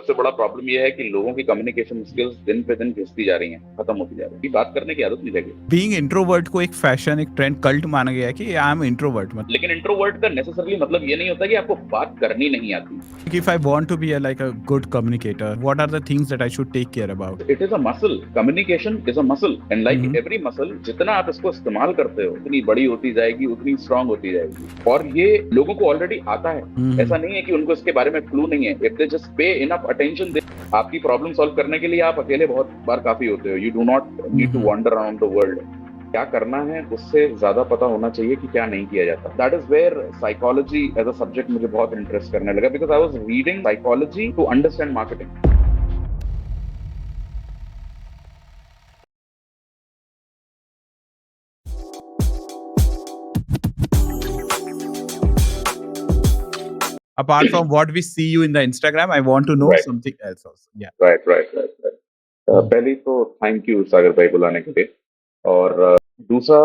सबसे बड़ा प्रॉब्लम ये है कि लोगों की कम्युनिकेशन स्किल्स दिन पे दिन घिसती जा रही हैं, खत्म होती जा रही है, बात करने की आदत नहीं रह गई। बीइंग इंट्रोवर्ट को एक फैशन, एक ट्रेंड, कल्ट माना गया है कि आई एम इंट्रोवर्ट। मतलब लेकिन इंट्रोवर्ट का नेसेसरली मतलब ये नहीं होता कि आपको बात करनी नहीं आती। if I want to be like a good communicator, what are the things that I should take care about? It is a muscle. Communication is a muscle, and like Mhm. every muscle, जितना आप इसको इस्तेमाल करते हो उतनी बड़ी होती जाएगी, उतनी स्ट्रांग होती जाएगी। और ये लोगों को ऑलरेडी आता है। ऐसा नहीं है कि उनको इसके बारे में क्लू नहीं है। If they just pay enough attention, आपकी प्रॉब्लम सॉल्व करने के लिए आप अकेले बहुत बार काफी होते हो। You do not need to wander around the world. क्या करना है उससे ज्यादा पता होना चाहिए कि क्या नहीं किया जाता। That is where psychology as a subject मुझे बहुत इंटरेस्ट करने लगा, because I was reading psychology to understand marketing. Apart from what we see you in the Instagram, I want to know Right. something else also. Yeah. Right. पहले तो thank you सागर भाई बुलाने के लिए। और दूसरा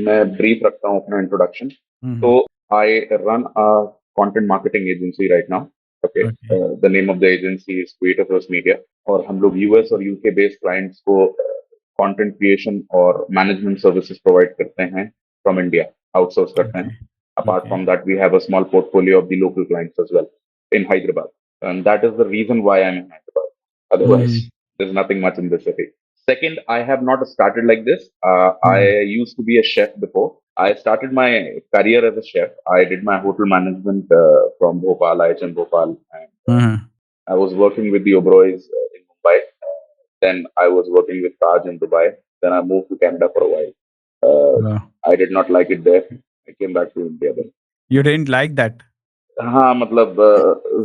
मैं ब्रीफ रखता हूँ अपना इंट्रोडक्शन। तो I run a content marketing agency right now. Okay, the name of the agency is creative first media. और हम लोग यूएस और यूके बेस्ड क्लाइंट्स को कंटेंट क्रिएशन और मैनेजमेंट सर्विसेज प्रोवाइड करते हैं फ्रॉम इंडिया, आउटसोर्स करते हैं। Apart from that, we have a small portfolio of the local clients as well in Hyderabad. And that is the reason why I'm in Hyderabad. Otherwise, there's nothing much in the city. Second, I have not started like this. I used to be a chef before. I started my career as a chef. I did my hotel management from Bhopal, IHM Bhopal. And I was working with the Oberoi's in Mumbai. Then I was working with Taj in Dubai. Then I moved to Canada for a while. I did not like it there. I came back to India then. You didn't like that? हाँ मतलब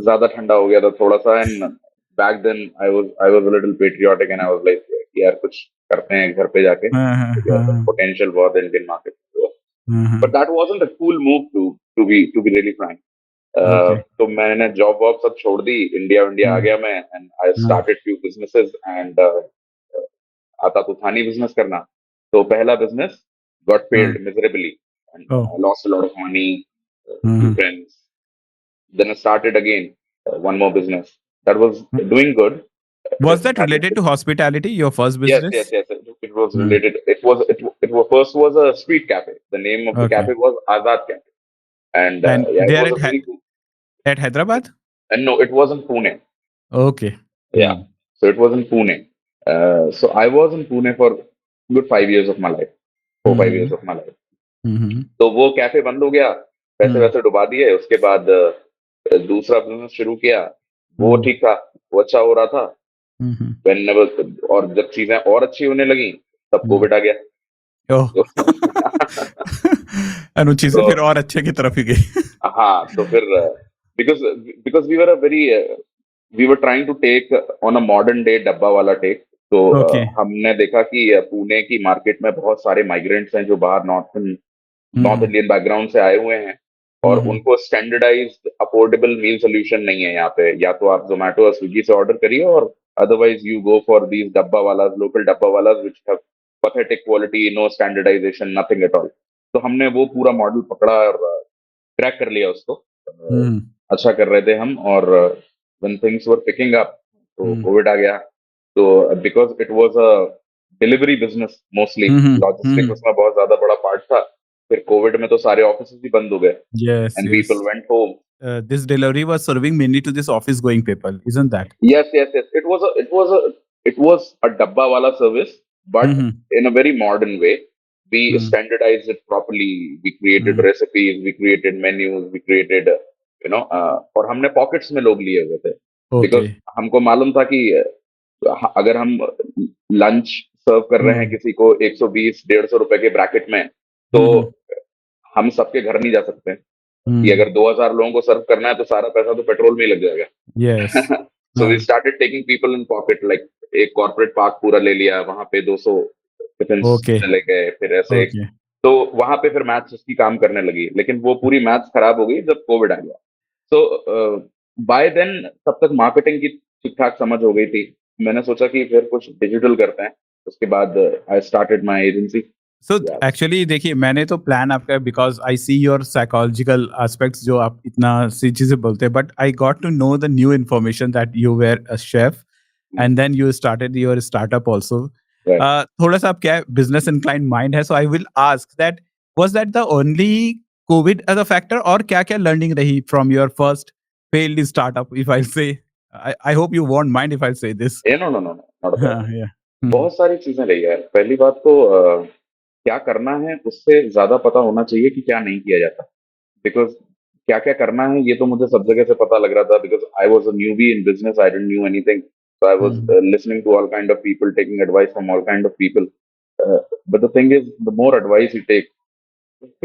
ज्यादा ठंडा हो गया था थोड़ा सा। And back then I was a little patriotic and I was like यार कुछ करते हैं घर पे जाके, पोटेंशियल बहुत Indian market. But that wasn't a cool move to be really frank. तो मैंने जॉब वॉब सब छोड़ दी, इंडिया आ गया मैं। And I started few businesses and आता तो था नहीं बिजनेस करना। तो पहला business got failed miserably and I lost a lot of money, few friends. Then I started again one more business that was doing good. Was that related to hospitality, your first business? Yes. It was related. It was first was a street cafe. The name of the cafe was Azad Cafe, and yeah, it was a very at Hyderabad. And no, it was in Pune. Okay. Yeah, so it was in Pune. So I was in Pune for good 5 years of my life, 4-5 years of my life. तो वो cafe बंद हो गया, पैसे वैसे डुबा दिए। उसके बाद दूसरा बिजनेस शुरू किया, वो ठीक था, वो अच्छा हो रहा था। और जब चीजें और अच्छी होने लगी तब कोविड आ गया। चीजें फिर और अच्छे की तरफ ही गई। हाँ, तो फिर because we were trying to take on a modern day dabbawala take. तो हमने देखा कि पुणे की मार्केट में बहुत सारे माइग्रेंट्स हैं जो बाहर नॉर्थ इंडियन बैकग्राउंड से आए हुए हैं, और उनको स्टैंडर्डाइज्ड अफोर्डेबल मील सोल्यूशन नहीं है यहाँ पे। या तो आप जोमेटो और स्विगी से ऑर्डर करिए, और otherwise you go for these dabbawala, local dabbawala, which have pathetic quality, no standardisation, nothing at all. तो हमने वो पूरा मॉडल पकड़ा और क्रैक कर लिया उसको। अच्छा कर रहे थे हम, और when things were picking up तो कोविड आ गया। तो because it was a delivery business mostly, logistics उसमें बहुत ज्यादा बड़ा पार्ट था। फिर कोविड में तो सारे ऑफिसेस ही बंद हो गए, and people went home. This delivery was serving mainly to this office going people, isn't that? Yes. It was a dabba wala service, but in a very modern way. We standardized it properly. We created recipes, we created menus, we created और हमने pockets में लोग लिए हुए थे, because हमको मालूम था कि अगर हम लंच सर्व कर रहे हैं किसी को 120-150 रुपए के ब्रैकेट में, तो हम सबके घर नहीं जा सकते कि अगर 2000 लोगों को सर्व करना है तो सारा पैसा तो पेट्रोल में ही लग जाएगा। So we started taking people in pocket, like एक कॉर्पोरेट पार्क पूरा ले लिया, वहां पे 200 टिफिन्स चले गए, फिर ऐसे। तो वहां पे फिर मैथ्स उसकी काम करने लगी, लेकिन वो पूरी मैथ्स खराब हो गई जब कोविड आ गया। सो बाय देन तब तक मार्केटिंग की ठीक ठाक समझ हो गई थी। मैंने सोचा कि फिर कुछ डिजिटल करते हैं। उसके बाद I started my agency, so Yeah. Actually देखिए मैंने तो प्लान आपका because I see your psychological aspects जो आप इतना सी चीजें बोलते हैं but I got to know the new information that you were a chef Mm. And then you started your startup also Right. थोड़ा सा आप क्या बिजनेस इंक्लाइंड माइंड है so I will ask that was that the only COVID as a factor और क्या क्या learning रही from your first failed startup if I say I hope you won't mind if I say this No, no, no, no, not at all. या बहुत सारी चीजें रही यार। पहली बात तो क्या करना है उससे ज्यादा पता होना चाहिए कि क्या नहीं किया जाता। बिकॉज क्या क्या करना है ये तो मुझे सब जगह से पता लग रहा था, because I was a newbie in business, I didn't knew anything. So I was listening to all kind of people, taking advice from all kind of people. But the thing is, the more advice you take,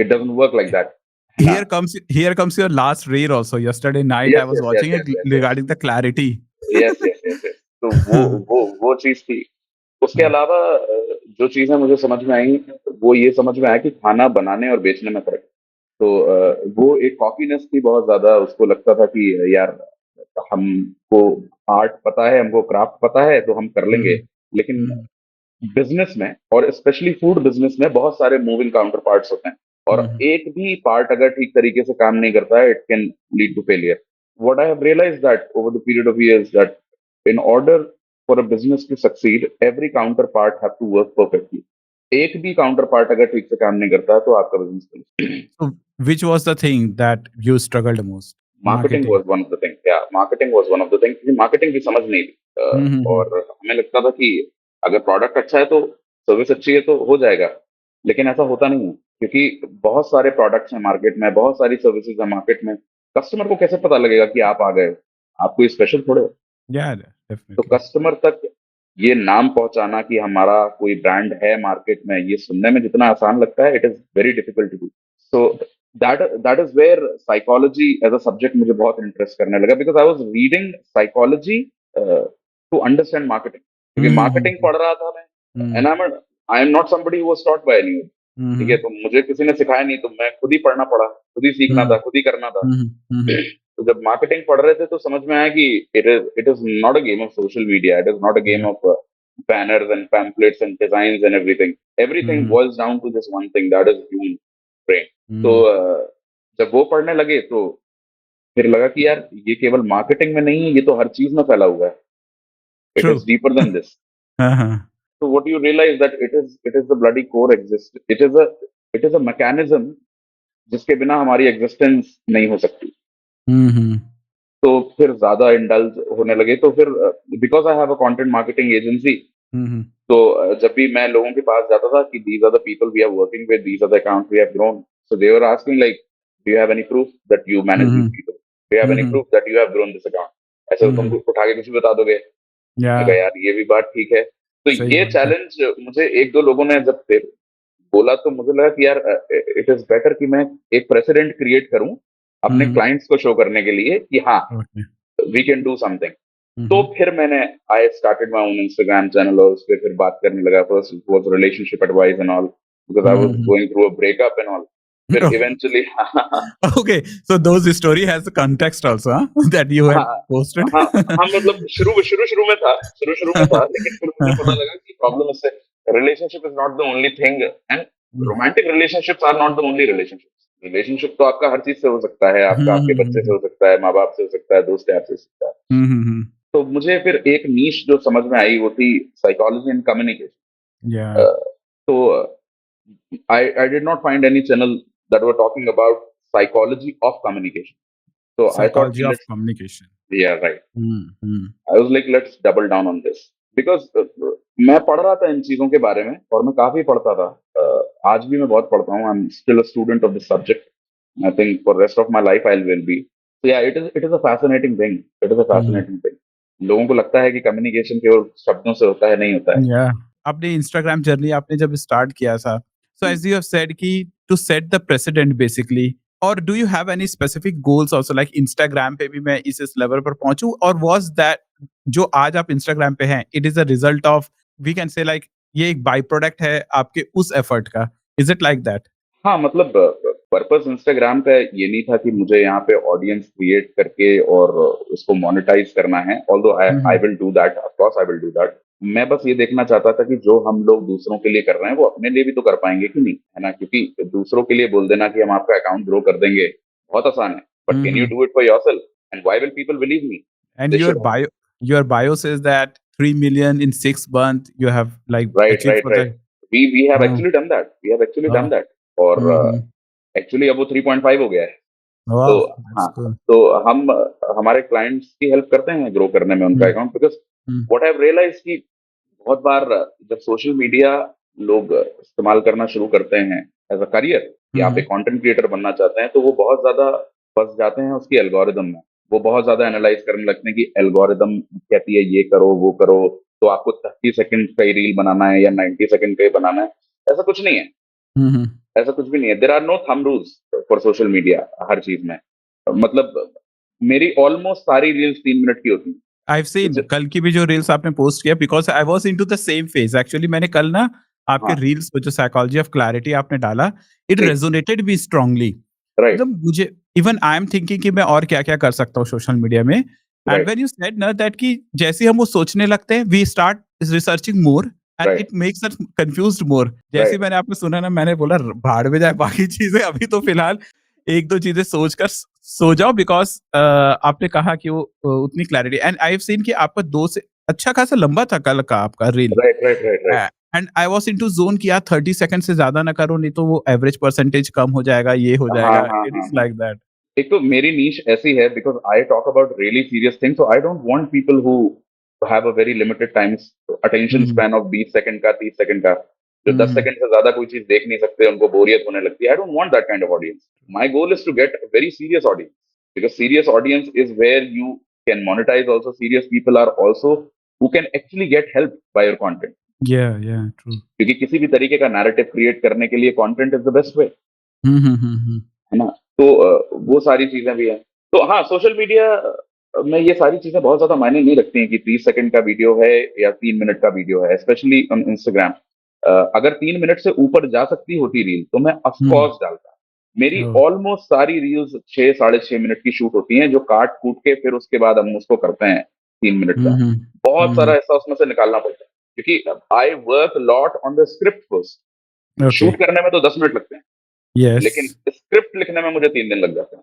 it doesn't work like that. है ना? Here comes your last reel also. Yesterday night I Yes, was yes, yes, watching yes, it yes, yes. regarding the clarity. Yes yes yes yes. तो वो चीज थी। उसके अलावा जो चीजें मुझे समझ में आई, वो ये समझ में आया कि खाना बनाने और बेचने में फर्क है। तो वो एक कॉकीनेस थी बहुत ज्यादा। उसको लगता था कि यार हमको आर्ट पता है, हमको क्राफ्ट पता है, तो हम कर लेंगे। Mhm, लेकिन mhm, बिजनेस में और स्पेशली फूड बिजनेस में बहुत सारे मूविंग काउंटर पार्ट्स होते हैं, और mhm, एक भी पार्ट अगर ठीक तरीके से काम नहीं करता है, it can lead to failure. What I have realised that over the period of years that in order for a business to succeed, every counterpart have to work perfectly. एक भी काउंटर पार्ट अगर ठीक से काम नहीं करता है तो आपका business. So which was the thing that you struggled most? Marketing Marketing. Was one of the thing, या marketing was one of the thing, क्योंकि मार्केटिंग की समझ नहीं थी। Mhm, और हमें लगता था कि अगर प्रोडक्ट अच्छा है तो सर्विस अच्छी है तो हो जाएगा। लेकिन ऐसा होता नहीं है, क्योंकि बहुत सारे प्रोडक्ट्स हैं मार्केट में, बहुत सारी सर्विसेज हैं मार्केट में। कस्टमर को कैसे पता लगेगा कि आप आ गए? आप कोई स्पेशल थोड़े हो। yeah, तो definitely. कस्टमर तक ये नाम पहुंचाना कि हमारा कोई ब्रांड है मार्केट में, ये सुनने में जितना आसान लगता है, it is very difficult to do. So that is where psychology as a subject मुझे बहुत इंटरेस्ट करने लगा, because I was reading psychology to understand marketing. क्योंकि Mhm, मार्केटिंग पढ़ रहा था मैं, and mhm, I am not somebody who was taught by anyone. ठीक है, mhm, तो मुझे किसी ने सिखाया नहीं, तो मैं खुद ही पढ़ना पड़ा, खुद ही सीखना था, mhm, खुद ही करना था। mhm, mhm, तो जब मार्केटिंग पढ़ रहे थे तो समझ में आया कि it is not a game of social media, it is not a game yeah. Of banners and pamphlets and designs and everything. Everything Mhm, boils down to just one thing, that is human brain. तो mhm. जब वो पढ़ने लगे तो फिर लगा कि यार ये केवल मार्केटिंग में नहीं है, ये तो हर चीज में फैला हुआ है। It is True. Deeper than this. Uh-huh. So what you realize that it is the bloody core exist. It is a mechanism जिसके बिना हमारी एग्जिस्टेंस नहीं हो सकती। Mhm, तो फिर ज्यादा इंडल्ज होने लगे। तो फिर because I have a content marketing agency, mhm, तो जब भी मैं लोगों के पास जाता था कि these are the people we are working with, these are the accounts we have grown, so they were asking like, do you have any proof that you manage these mhm, people, do you have any mhm, proof that you have grown this account? ऐसे तो तुम mhm. उठा के कुछ भी बता दोगे। मैं कहा Yeah, यार ये भी बात ठीक है। तो सही ये बात है। चैलेंज मुझे एक दो लोगों ने जब फिर बोला, तो मुझे लगा कि यार इट इज बेटर कि मैं एक प्रेसिडेंट क्रिएट करूं अपने Mhm, क्लाइंट्स को शो करने के लिए कि हाँ, okay. We can do something. तो Mhm, फिर मैंने I started my own Instagram channel, और उस पे फिर बात करने लगा। First it was relationship advice and all, because I was mhm. Going through a breakup and all. फिर इवेंचुअली हाँ Okay, so those story has a context also, huh? That you हाँ had posted. हाँ, मतलब शुरू में था, लेकिन फिर मुझे पता लगा कि प्रॉब्लम इससे, relationship is not the only thing, and romantic relationships are not the only relationship. Relationship तो आपका हर चीज से हो सकता है, आपका आपके बच्चे से हो सकता है, माँ बाप से हो सकता है, दोस्त यार से हो सकता है। तो मुझे फिर एक नीश जो समझ में आई वो थी साइकोलॉजी एंड Yeah, कम्युनिकेशन। तो I did not find any channel that were talking about psychology of communication. So I thought, psychology of let's, communication. yeah, right. Mhm, I was like, let's double down on this because मैं पढ़ रहा था इन चीजों के बारे में, और मैं काफी पढ़ता था। आज भी मैं बहुत पढ़ता हूँ। I am still a student of this subject. I think for rest of my life I will be. So yeah, it is a fascinating thing. It is a mhm. fascinating thing. लोगों को लगता है कि communication केवल शब्दों से होता है, नहीं होता है। Yeah. अपने इंस्टाग्राम जर्नी आपने जब स्टार्ट किया था, so as you have said कि to set the president basically और do you have any specific goals also like Instagram पे भी मैं इस लेवल पर पहुंचूं और वाज दैट जो आज आप इंस्टाग्राम पे हैं it is a result of we can say like ये एक बाय प्रोडक्ट है आपके उस एफर्ट का इज इट लाइक दैट? हाँ, मतलब पर्पस इंस्टाग्राम पे ये नहीं था कि मुझे यहाँ पे ऑडियंस क्रिएट करके और उसको मोनेटाइज करना है। Although I hmm will do that, of course I will do that. मैं बस ये देखना चाहता था कि जो हम लोग दूसरों के लिए कर रहे हैं वो अपने लिए भी तो कर पाएंगे कि नहीं, है ना? क्योंकि दूसरों के लिए बोल देना कि हम आपका अकाउंट ग्रो कर देंगे बहुत आसान है, but can you Mhm. Do it for yourself and why will people believe me? And they should. your bio says that 3 million in 6 months you have like right achieved right for right. the. We have हाँ. Actually done that, we have actually done Oh. That. और Mhm. Actually अब वो 3.5 हो गया है। तो Wow, हाँ, that's cool. तो हम हमारे क्लाइंट्स की हेल्प करते हैं ग्रो करने में उनका Mm, account, because mm, what I have realised कि बहुत बार जब सोशल मीडिया लोग इस्तेमाल करना शुरू करते हैं एज अ करियर, या आप एक mhm, कंटेंट क्रिएटर बनना चाहते हैं, तो वो बहुत ज्यादा फंस जाते हैं उसकी एल्गोरिदम में। वो बहुत ज्यादा एनालाइज करने लगते हैं कि एल्गोरिदम कहती है ये करो वो करो, तो आपको 30 सेकंड का ही रील बनाना है या 90 सेकंड का ही बनाना है। ऐसा कुछ नहीं है, mhm. ऐसा कुछ भी नहीं है। There are no thumb rules for social media हर चीज में। मतलब मेरी ऑलमोस्ट सारी रील्स 3 मिनट की होती I've seen हैं। कल की भी जो रील्स आपने पोस्ट किया because I was into the same phase actually मैंने कल ना आपके हाँ, रील्स पे जो साइकोलॉजी ऑफ क्लैरिटी आपने डाला, इट ठीक, रेज़ोनेटेड मी स्ट्रांगली। राइट, मतलब मुझे इवन आई एम थिंकिंग कि मैं और क्या-क्या कर सकता हूँ सोशल मीडिया में and right, when you said ना दैट कि जैसे ही हम वो सोचने लगते हैं we start researching more and right, it makes us confused more. जैसे ही राइट। मैंने आपको सुना ना मैंने बोला भाड़ में जाए बाकी चीज़ें अभी तो फिलहाल 1-2 चीज़ें सोचकर सो जाओ बिकॉज़ आपने कहा कि वो उतनी clarity and I have scene कि आपका 2 से अच्छा खासा लंबा था कल का आपका reel. Right, right, right, right. And I was into zone कि यार 30 सेकंड से ज़्यादा ना करो नहीं तो वो एवरेज परसेंटेज कम हो जाएगा, ये हो हाँ, जाएगा। हाँ, इट हाँ, इज़ हाँ। Like that. एक तो मेरी नीश ऐसी है because I talk about really serious things, so I don't want people who have a very limited time attention hmm, span of 20 second का, 30 सेकंड का, जो हुँ, 10 हुँ। सेकंड से ज्यादा कोई चीज देख नहीं सकते, उनको बोरियत होने लगती है। I don't want that kind of audience. My goal is to get a very serious audience, because serious audience is where you can monetise also. Serious people are also who can actually get help by your content, या true. क्योंकि किसी भी तरीके का narrative create करने के लिए content is the best way, हुँ, हुँ, हुँ, हुँ। है ना? तो वो सारी चीजें भी हैं। तो हाँ, सोशल मीडिया में ये सारी चीजें बहुत ज्यादा मायने नहीं रखती हैं कि 30 सेकंड का वीडियो है या 3 मिनट का वीडियो है, स्पेशली ऑन इंस्टाग्राम। अगर 3 मिनट से ऊपर जा सकती होती रील तो मैं हुँ, ऑफकोर्स डालता। मेरी ओह! ऑलमोस्ट सारी रील्स 6 साढ़े 6 मिनट की शूट होती हैं, जो काट कूट के फिर उसके बाद हम उसको करते हैं 3 मिनट हुँ, का। हुँ। बहुत हुँ, सारा हुँ। हिस्सा उसमें से निकालना पड़ता है, क्योंकि I work lot on the script first. Okay, shoot करने में तो 10 मिनट लगते हैं, यस। लेकिन स्क्रिप्ट लिखने में मुझे 3 दिन लग जाते हैं।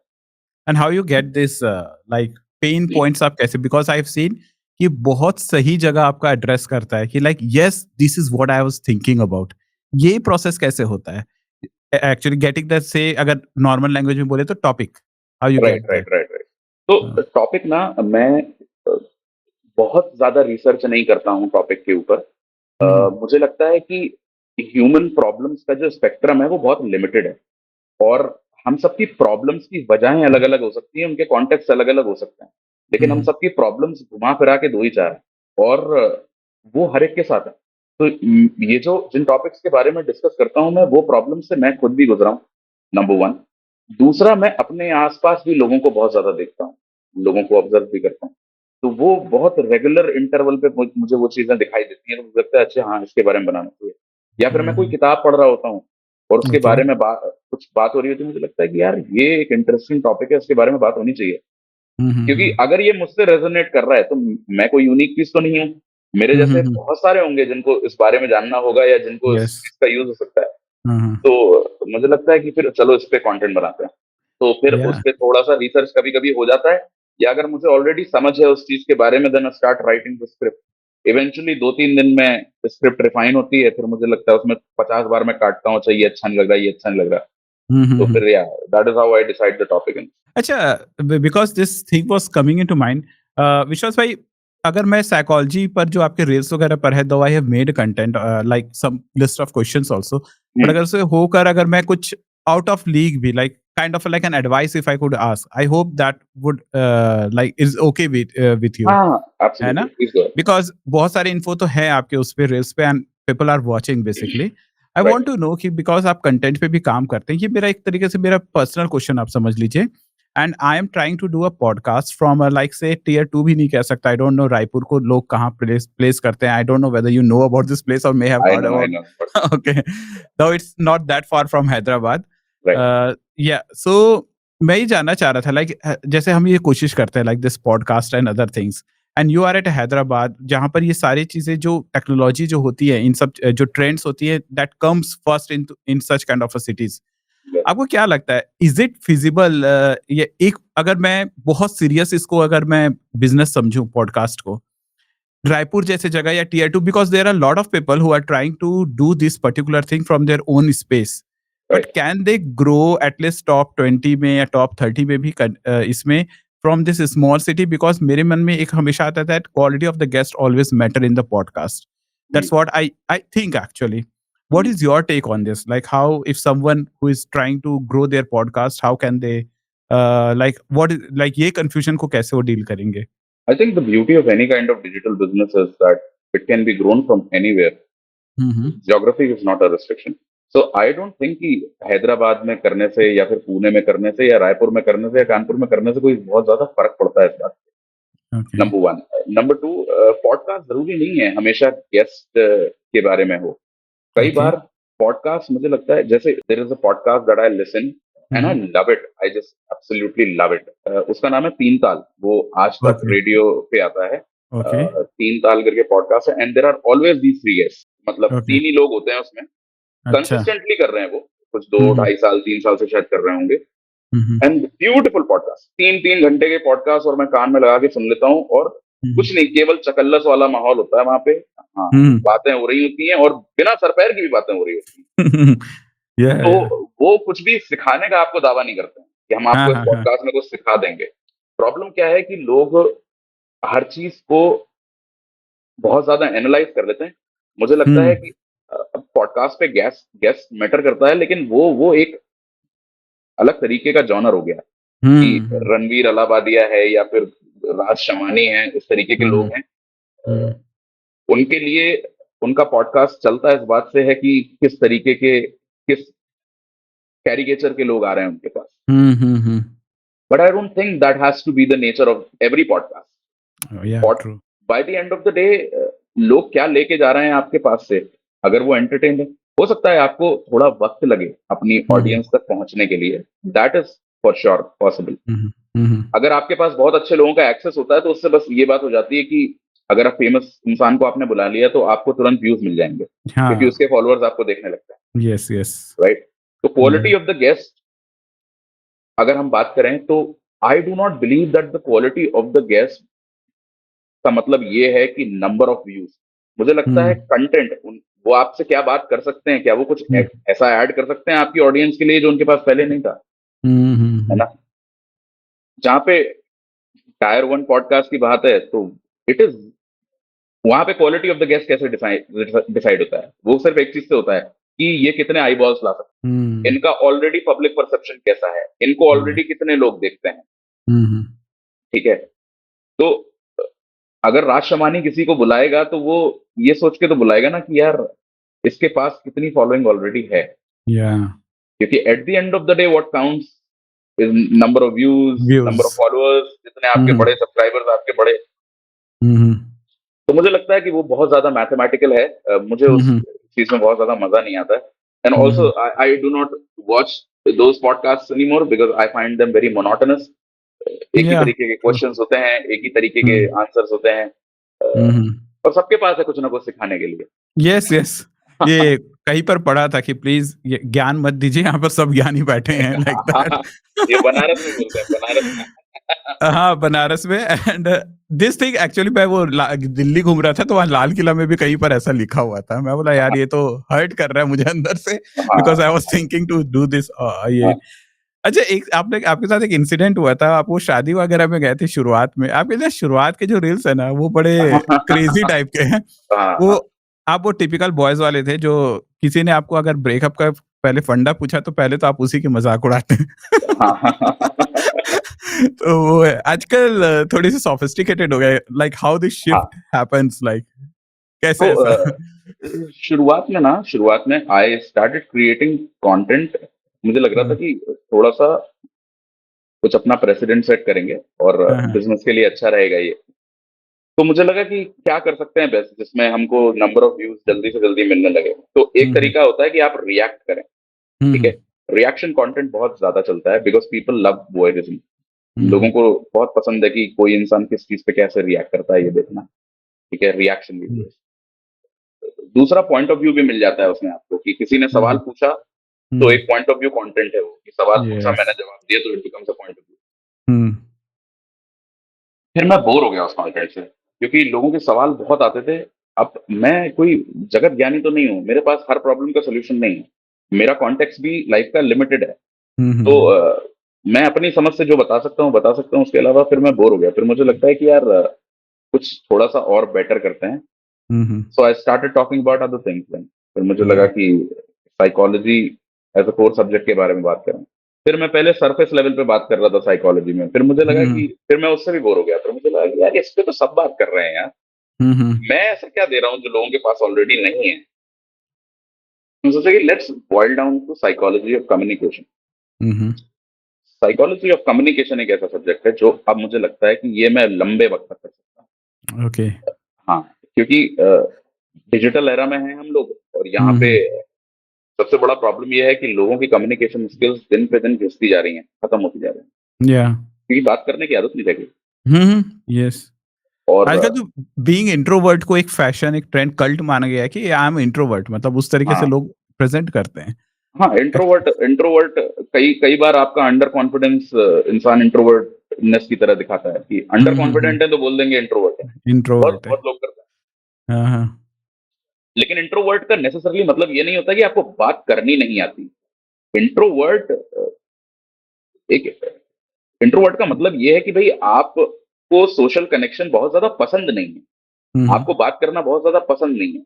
And how you get this like pen points आप कैसे बिकॉज़ आई हैव सीन कि बहुत सही जगह आपका एड्रेस करता है कि like yes this is what I was thinking about. ये प्रोसेस कैसे होता है? एक्चुअली गेटिंग दैट से अगर नॉर्मल लैंग्वेज में बोले तो topic, how you right, get right, that? Right, right. अ, तो टॉपिक ना मैं अ, बहुत ज़्यादा रिसर्च नहीं करता हूँ टॉपिक के ऊपर। हुँ, हुँ। मुझे लगता है कि ह्यूमन प्रॉब्लम्स का जो स्पेक्ट्रम है वो बहुत लिमिटेड है, और हम सबकी प्रॉब्लम्स की वजहें अलग-अलग हो सकती हैं, उनके कॉन्टेक्स्ट अलग-अलग हो सकते हैं। हुँ, लेकिन हम हुँ। सबकी प्रॉब्लम्स घुमा-फिरा के 2 ही 4 हैं, और वो हर एक के साथ है। तो ये जो जिन टॉपिक्स के बारे में डिस्कस करता हूँ मैं, वो प्रॉब्लम से मैं खुद भी गुज़रा हूँ, नंबर 1। दूसरा, मैं अपने आस-पास भी लोगों को बहुत ज़्यादा देखता हूँ, लोगों को ऑब्ज़र्व भी करता हूँ। तो वो बहुत रेगुलर इंटरवल पे मुझे वो चीज़ें दिखाई देती हैं, तो मुझे लगता है अच्छा हाँ, इसके बारे में बनाना चाहिए। या फिर मैं हुँ, कोई हुँ। किताब पढ़ रहा होता हूँ और उसके ओके। बारे में कुछ बात हो रही होती है, मुझे लगता है कि यार ये एक इंटरेस्टिंग टॉपिक है, इसके बारे में बात होनी चाहिए। हुँ, हुँ, क्योंकि हुँ। अगर ये मुझसे रेज़ोनेट कर रहा है, तो मैं कोई यूनिक पीस तो नहीं हूँ। मेरे हुँ, हुँ, जैसे हुँ। बहुत सारे होंगे जिनको इस बारे में जानना होगा या जिनको इस यस। चीज़ का यूज़ हो सकता है। हाँ, हाँ। तो मुझे लगता है कि फिर चलो इस पे कंटेंट बनाते हैं। तो फिर या उस पे थोड़ा-सा रिसर्च कभी-कभी हो जाता है, या अगर मुझे ऑलरेडी समझ है उस चीज़ के बारे में, then I start writing the script. Eventually 2-3 दिन में स्क्रिप्ट रिफाइन होती है, फिर मुझे लगता है उसमें 50 बार मैं काटता हूँ, अच्छा ये अच्छा नहीं लग रहा है, ये अच्छा नहीं लग रहा है। हुँ, हुँ, तो हुँ। फिर या that is how I decide the topic in. अच्छा because this thing was coming into mind Vishwas भाई अगर मैं साइकोलॉजी पर जो आपके रील्स वगैरह पर है though I have made content like some list of questions also but हुँ। अगर उसे होकर अगर मैं कुछ आउट ऑफ लीग भी like kind of like an advice if I could ask I hope that would like is okay with you हाँ, हाँ, है एब्सोल्युटली ना? Please go ahead. बिकॉज़ बहुत सारी इन्फो तो है आपके उस पे रील्स पे and people are watching basically. I want right. To know कि बिकॉज़ आप कंटेंट पे भी काम करते हैं, ये मेरा एक तरीके से मेरा पर्सनल क्वेश्चन आप समझ लीजिए and I am trying to do a podcast from like say tier 2 भी नहीं कह सकता। आई डोंट नो रायपुर को लोग कहाँ प्लेस प्लेस करते हैं। I don't know whether you know about this place और may have heard I about no but okay though it's not that far from Hyderabad. Right. Yeah, so मैं ये जानना चाह रहा था लाइक जैसे हम ये कोशिश करते हैं like this podcast and other things and you are at Hyderabad, जहाँ पर ये सारी चीजें जो टेक्नोलॉजी जो होती है, इन सब जो ट्रेंड्स होती है, that comes first in such kind of cities. Yeah. आपको क्या लगता है, इज इट फिजिबल, ये एक, अगर मैं बहुत सीरियस इसको अगर मैं बिजनेस समझूं पॉडकास्ट को, रायपुर जैसे जगह या tier two, because there are lot of people who are trying to do this particular thing from their own space, but Right. Can they grow at least top 20 में या टॉप 30 में भी इसमें from this small city? Because मेरे मन में एक हमेशा आता था, quality of the guest always matter in the podcast. Hmm. That's what I think actually. What is your take on this? Like, how, if someone who is trying to grow their podcast, how can they, like, what is, like, ये confusion को कैसे वो deal करेंगे? I think the beauty of any kind of digital business is that it can be grown from anywhere. Geography is not a restriction. So I don't think कि हैदराबाद में करने से या फिर पुणे में करने से या रायपुर में करने से या कानपुर में करने से कोई बहुत ज्यादा फर्क पड़ता है इस बात से. Okay. Number one. Number two, podcast जरूरी नहीं है हमेशा गेस्ट के बारे में हो. कई Okay. बार पॉडकास्ट मुझे लगता है, जैसे there is a podcast that I listen and I love it, I just absolutely love it. उसका नाम है तीन ताल. वो आज तक Okay. रेडियो पे आता है. Okay. तीन ताल करके पॉडकास्ट है and there are always these three guest. मतलब Okay. तीन ही लोग होते हैं उसमें. अच्छा. कंसिस्टेंटली कर रहे हैं वो, कुछ 2-2.5 साल 3 साल से शायद कर रहे होंगे. एंड ब्यूटीफुल पॉडकास्ट, 3-3 घंटे के पॉडकास्ट, और मैं कान में लगा के सुन लेता हूँ. और कुछ नहीं, केवल चकल्लस वाला माहौल होता है वहां पे. हाँ, बातें हो रही होती हैं और बिना सर पैर की भी बातें हो रही होती हैं. Yeah, तो वो कुछ भी सिखाने का आपको दावा नहीं करते हैं कि हम आपको इस हाँ. पॉडकास्ट में कुछ सिखा देंगे. प्रॉब्लम क्या है कि लोग हर चीज को बहुत ज्यादा एनालाइज कर लेते हैं. मुझे लगता है कि पॉडकास्ट पे गेस्ट मैटर करता है, लेकिन वो एक अलग तरीके का जॉनर हो गया कि रणवीर अलाहाबादिया है या फिर राज शमानी है, इस तरीके के लोग हैं. उनके लिए उनका पॉडकास्ट चलता है इस बात से है कि किस तरीके के, किस कैरिकेचर के लोग आ रहे हैं उनके पास. But I don't think that has to be the nature of every podcast. True. By the end of the day लोग क्या लेके जा रहे हैं आपके पास से, अगर वो एंटरटेन है. हो सकता है आपको थोड़ा वक्त लगे अपनी ऑडियंस तक पहुंचने के लिए, that is for sure possible. अगर आपके पास बहुत अच्छे लोगों का एक्सेस होता है तो उससे बस ये बात हो जाती है कि अगर आप फेमस इंसान को आपने बुला लिया तो आपको तुरंत व्यूज मिल जाएंगे, क्योंकि उसके फॉलोअर्स आपको देखने लगते हैं. Yes. राइट. तो क्वालिटी ऑफ द गेस्ट अगर हम बात करें तो आई do not believe that the quality of the guest का मतलब ये है कि नंबर ऑफ व्यूज. मुझे लगता है कंटेंट, वो आपसे क्या बात कर सकते हैं, क्या वो कुछ ऐसा ऐड कर सकते हैं आपकी ऑडियंस के लिए जो उनके पास पहले नहीं था. है ना. जहाँ पे टायर 1 पॉडकास्ट की बात है तो इट इज, वहां पे क्वालिटी ऑफ द गेस्ट कैसे डिसाइड होता है, वो सिर्फ एक चीज से होता है कि ये कितने आई बॉल्स ला सकते हैं, इनका ऑलरेडी पब्लिक परसेप्शन कैसा है, इनको ऑलरेडी कितने लोग देखते हैं. ठीक है. तो अगर राज शमानी किसी को बुलाएगा तो वो ये सोच के तो बुलाएगा ना कि यार इसके पास कितनी फॉलोइंग ऑलरेडी है. क्योंकि at the end of the day what counts is number of views, number of followers. जितने आपके बड़े सब्सक्राइबर्स, आपके बड़े. तो मुझे लगता है कि वो बहुत ज्यादा मैथमेटिकल है. मुझे उस चीज में बहुत ज्यादा मजा नहीं आता है. And also I do not watch those podcast anymore because I find them very monotonous. एक ही तरीके के क्वेश्चंस होते हैं, एक ही तरीके के आंसर्स होते हैं, और सबके पास है कुछ ना कुछ सिखाने के लिए. यस. ये कहीं पर पढ़ा था कि प्लीज ये ज्ञान मत दीजिए, यहाँ पर सब ज्ञानी बैठे हैं, लाइक दैट. ये बनारस में बोलते हैं, बनारस में. हाँ, बनारस में. एंड दिस थिंग एक्चुअली, मैं वो दिल्ली घूम रहा था तो वहाँ लाल किला में भी कहीं पर ऐसा लिखा हुआ था. मैं बोला यार ये तो हर्ट कर रहा है मुझे अंदर से, because I was thinking to do this. ये अच्छा, एक आपके साथ एक इंसिडेंट हुआ था, आप वो शादी वगैरह में गए थे शुरुआत में. आपके जो शुरुआत के जो रील्स है ना, वो बड़े क्रेजी टाइप के हैं. वो आप वो टिपिकल बॉयज वाले थे जो किसी ने आपको अगर ब्रेकअप का पहले फंडा पूछा तो पहले तो आप उसी की मजाक उड़ाते हैं. तो वो आजकल थोड़ी सी सोफिस्टिकेटेड हो गए. Like how this shift happens, like कैसे ऐसा? शुरुआत में आई स्टार्टेड क्रिएटिंग कंटेंट. मुझे लग रहा था कि थोड़ा सा कुछ अपना प्रेसिडेंट सेट करेंगे और बिजनेस के लिए अच्छा रहेगा ये. तो मुझे लगा कि क्या कर सकते हैं बेस्ट जिसमें हमको नंबर ऑफ व्यूज जल्दी से जल्दी मिलने लगे. तो एक तरीका होता है कि आप रिएक्ट करें. ठीक है. रिएक्शन कंटेंट बहुत ज्यादा चलता है बिकॉज पीपल लव वॉयरिज्म. लोगों को बहुत पसंद है कि कोई इंसान किस चीज पे कैसे रिएक्ट करता है ये देखना, ठीक है, रिएक्शन वीडियोस। दूसरा पॉइंट ऑफ व्यू भी मिल जाता है उसमें आपको कि किसी ने सवाल पूछा तो एक पॉइंट ऑफ व्यू कंटेंट है वो, कि सवाल पूछा मैंने यस। जवाब दिया, तो it becomes a point of view. फिर मैं बोर हो गया उस कंटेंट से, क्योंकि लोगों के सवाल बहुत आते थे। अब मैं कोई जगत ज्ञानी तो नहीं हूँ, मेरे पास हर प्रॉब्लम का सोल्यूशन नहीं है, मेरा कॉन्टेक्स्ट भी लाइफ का लिमिटेड है। तो मैं अपनी समझ से जो बता सकता हूँ, उसके अलावा फिर मैं बोर हो गया। फिर मुझे लगता है कि यार कुछ थोड़ा सा और बेटर करते हैं। So I started talking about other things then. फिर मुझे लगा कि psychology as a core subject के बारे में बात करें। फिर मैं पहले सरफेस लेवल पे बात कर रहा था साइकोलॉजी में, फिर मुझे लगा कि फिर मैं उससे भी बोर हो गया। फिर मुझे लगा कि यार इस पे तो सब बात कर रहे हैं यार, मैं ऐसा क्या दे रहा हूँ जो लोगों के पास ऑलरेडी नहीं है। मैं सोचा कि let's boil down to psychology of communication. Psychology of communication एक ऐसा सब्जेक्ट है जो अब मुझे लगता है कि ये मैं लंबे वक्त तक कर सकता हूँ। ओके। हाँ, क्योंकि डिजिटल एरा में हैं हम लोग, और यहाँ पे सबसे बड़ा प्रॉब्लम ये है कि लोगों की कम्युनिकेशन स्किल्स दिन पे दिन घिसती जा रही हैं, खत्म होती जा रही हैं, या क्योंकि बात करने की आदत नहीं रह गई। यस। और आजकल तो बीइंग इंट्रोवर्ट को एक फैशन, एक ट्रेंड, कल्ट माना गया है कि आई एम इंट्रोवर्ट, मतलब उस तरीके से हाँ, लोग प्रेजेंट करते हैं। हाँ, इंट्रोवर्ट इंट्रोवर्ट कई कई बार आपका अंडर कॉन्फिडेंस इंसान इंट्रोवर्टनेस की तरह दिखाता है, कि अंडर कॉन्फिडेंट है तो बोल देंगे इंट्रोवर्ट है। बहुत इंट्रोवर्ट है। बहुत लोग करते हैं। हाँ, हाँ। लेकिन इंट्रोवर्ट का नेसेसरली मतलब ये नहीं होता कि आपको बात करनी नहीं आती। इंट्रोवर्ट एक इंट्रोवर्ट का मतलब ये है कि भाई आपको सोशल कनेक्शन बहुत ज्यादा पसंद नहीं है, आपको बात करना बहुत ज्यादा पसंद नहीं है,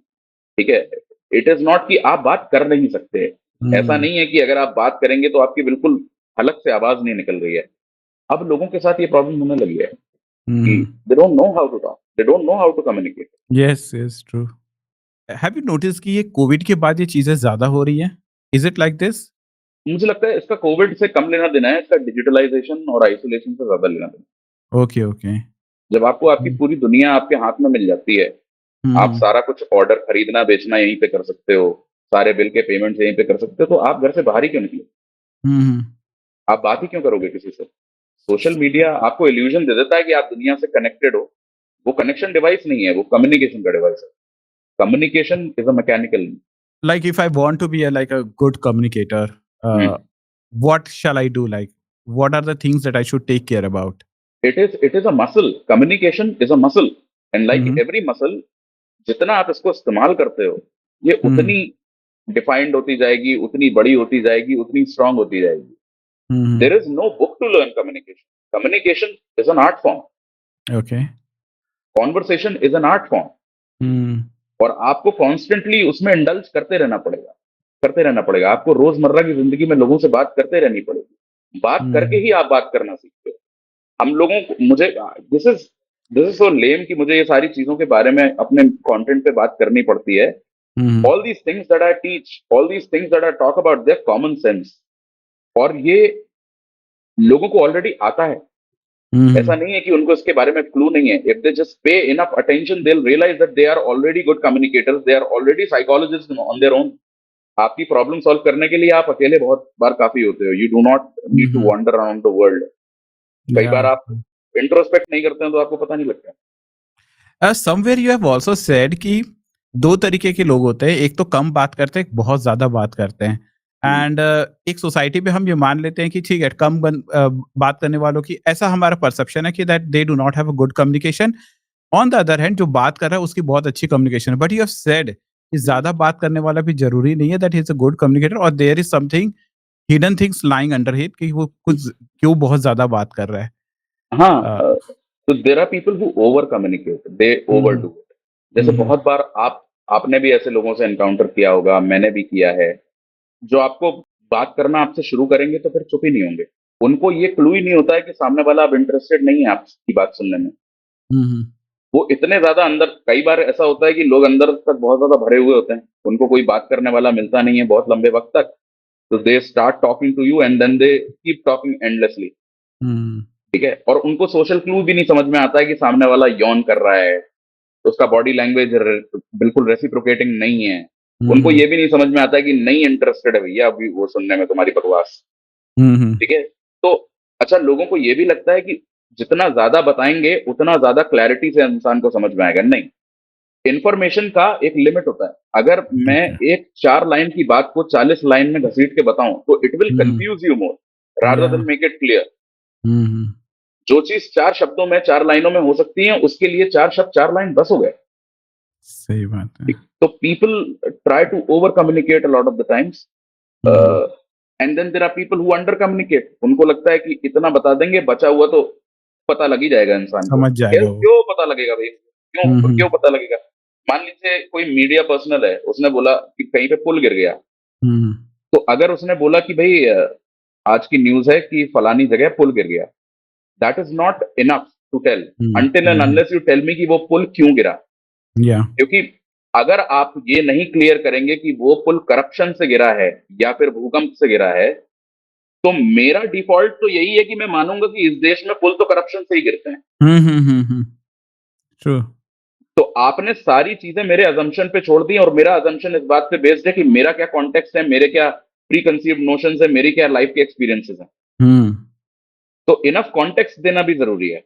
ठीक है। इट इज नॉट कि आप बात कर नहीं सकते, ऐसा नहीं है कि अगर आप बात करेंगे तो आपकी बिल्कुल हलक से आवाज नहीं निकल रही है। अब लोगों के साथ ये प्रॉब्लम होने लगी है कि they don't know how to talk, they don't know how to communicate. Yes, yes, true. Have you notice कि ये कोविड के बाद ये चीजें ज्यादा हो रही हैं? Is it like this? मुझे लगता है इसका कोविड से कम लेना देना है, इसका डिजिटलाइजेशन और आइसोलेशन से ज्यादा लेना देना ओके, ओके। है। जब आपको आपकी पूरी दुनिया आपके हाथ में मिल जाती है, आप सारा कुछ ऑर्डर, खरीदना बेचना यहीं पे कर सकते हो, सारे बिल के पेमेंट्स यहीं पे कर सकते हो, तो आप घर से बाहर ही क्यों निकले? आप बात ही क्यों करोगे किसी से? सोशल मीडिया आपको इल्यूजन दे देता है कि आप दुनिया से कनेक्टेड हो। वो कनेक्शन डिवाइस नहीं है, वो कम्युनिकेशन का डिवाइस है। Communication is a mechanical. Like if I want to be like a good communicator, what shall I do? Like, what are the things that I should take care about? It is a muscle, communication is a muscle, and like Mm-hmm. Every muscle, जितना आप इसको इस्तेमाल करते हो, ये Mm-hmm. उतनी defined होती जाएगी, उतनी बड़ी होती जाएगी, उतनी स्ट्रांग होती जाएगी। Mm-hmm. There is no book to learn communication. Communication is an art form, Okay. Conversation is an art form, Mm-hmm. और आपको कॉन्स्टेंटली उसमें इंडल्ज करते रहना पड़ेगा, करते रहना पड़ेगा। आपको रोजमर्रा की जिंदगी में लोगों से बात करते रहनी पड़ेगी, बात करके ही आप बात करना सीखते हो। हम लोगों को, मुझे दिस इज सो लेम कि मुझे ये सारी चीजों के बारे में अपने कंटेंट पे बात करनी पड़ती है। Mm-hmm. All these things that I teach, all these things that I talk about, their common sense, और ये लोगों को ऑलरेडी आता है। ऐसा नहीं है कि उनको इसके बारे में क्लू नहीं है। If they just pay enough attention, they will realise that they are already good communicators, they are already psychologist on their own. आपकी प्रॉब्लम सॉल्व करने के लिए आप अकेले बहुत बार काफी होते हो। You do not need to Mm-hmm. Wander around the world. कई बार Yeah. आप इंट्रोस्पेक्ट नहीं करते हैं तो आपको पता नहीं लगता। Somewhere you have also said कि दो तरीके के लोग होते हैं, एक तो कम बात करते हैं, एक बहुत ज्यादा बात करते हैं। एंड एक सोसाइटी में हम ये मान लेते हैं कि ठीक है, बात करने वालों की, ऐसा हमारा परसेप्शन है कि that they do not have a good communication. On the other hand, जो बात कर रहा है उसकी बहुत अच्छी कम्युनिकेशन है, बट यू हैव सेड कि ज्यादा बात करने वाला भी जरूरी नहीं है that he is a good communicator, और there is something hidden things lying under it कि वो कुछ क्यों बहुत ज्यादा बात कर रहा है। हाँ, तो there are people who over communicate, they over do it. जैसे बहुत बार आपने भी ऐसे लोगों से एनकाउंटर किया होगा, मैंने भी किया है, जो आपको बात करना आपसे शुरू करेंगे तो फिर चुप ही नहीं होंगे। उनको ये क्लू ही नहीं होता है कि सामने वाला अब इंटरेस्टेड नहीं है आपकी बात सुनने में। वो इतने ज्यादा अंदर, कई बार ऐसा होता है कि लोग अंदर तक बहुत ज्यादा भरे हुए होते हैं, उनको कोई बात करने वाला मिलता नहीं है बहुत लंबे वक्त तक, तो they start talking to you and then they keep talking endlessly, ठीक है। और उनको सोशल क्लू भी नहीं समझ में आता है कि सामने वाला यौन कर रहा है, उसका बॉडी लैंग्वेज बिल्कुल रेसिप्रोकेटिंग नहीं है। उनको ये भी नहीं समझ में आता है कि नहीं इंटरेस्टेड है भैया अभी वो सुनने में तुम्हारी बकवास, ठीक है। तो अच्छा, लोगों को ये भी लगता है कि जितना ज्यादा बताएंगे उतना ज्यादा क्लैरिटी से इंसान को समझ में आएगा। नहीं, इंफॉर्मेशन का एक लिमिट होता है। अगर मैं एग्जैक्टली। एक 4 लाइन की बात को 40 लाइन में घसीट के बताऊं तो it will hmm. Confuse you more rather या। Then make it clear. Hmm. जो चीज 4 शब्दों में 4 लाइनों में हो सकती है, उसके लिए 4 शब्द 4 लाइन बस हो गए। सही बात है। तो people try to over communicate a lot of the times, hmm. And then there are people who under communicate. उनको लगता है कि इतना बता देंगे, बचा हुआ तो पता लग ही जाएगा इंसान को। समझ जाएगा क्यों वो। क्यों पता लगेगा भाई, क्यों हम्म। क्यों पता लगेगा? मान लीजिए कोई मीडिया पर्सनल है, उसने बोला कि कहीं पे पुल गिर गया, हम्म। तो अगर उसने बोला कि भाई आज की न्यूज है कि फलानी जगह पुल गिर गया, that is not enough to tell until and hmm. Unless you tell me कि वो पुल क्यों गिरा। या। क्योंकि अगर आप ये नहीं क्लियर करेंगे कि वो पुल करप्शन से गिरा है या फिर भूकंप से गिरा है, तो मेरा डिफॉल्ट तो यही है कि मैं मानूंगा कि इस देश में पुल तो करप्शन से ही गिरते हैं। हम्म। ट्रू। तो आपने सारी चीजें मेरे अजम्पशन पे छोड़ दी, और मेरा अजम्पशन इस बात पे बेस्ड है कि मेरा क्या कॉन्टेक्स्ट है, मेरे क्या प्री कंसीव्ड नोशंस है, मेरी क्या लाइफ के एक्सपीरियंसेस हैं। हम्म। तो इनफ कॉन्टेक्स्ट देना भी जरूरी है,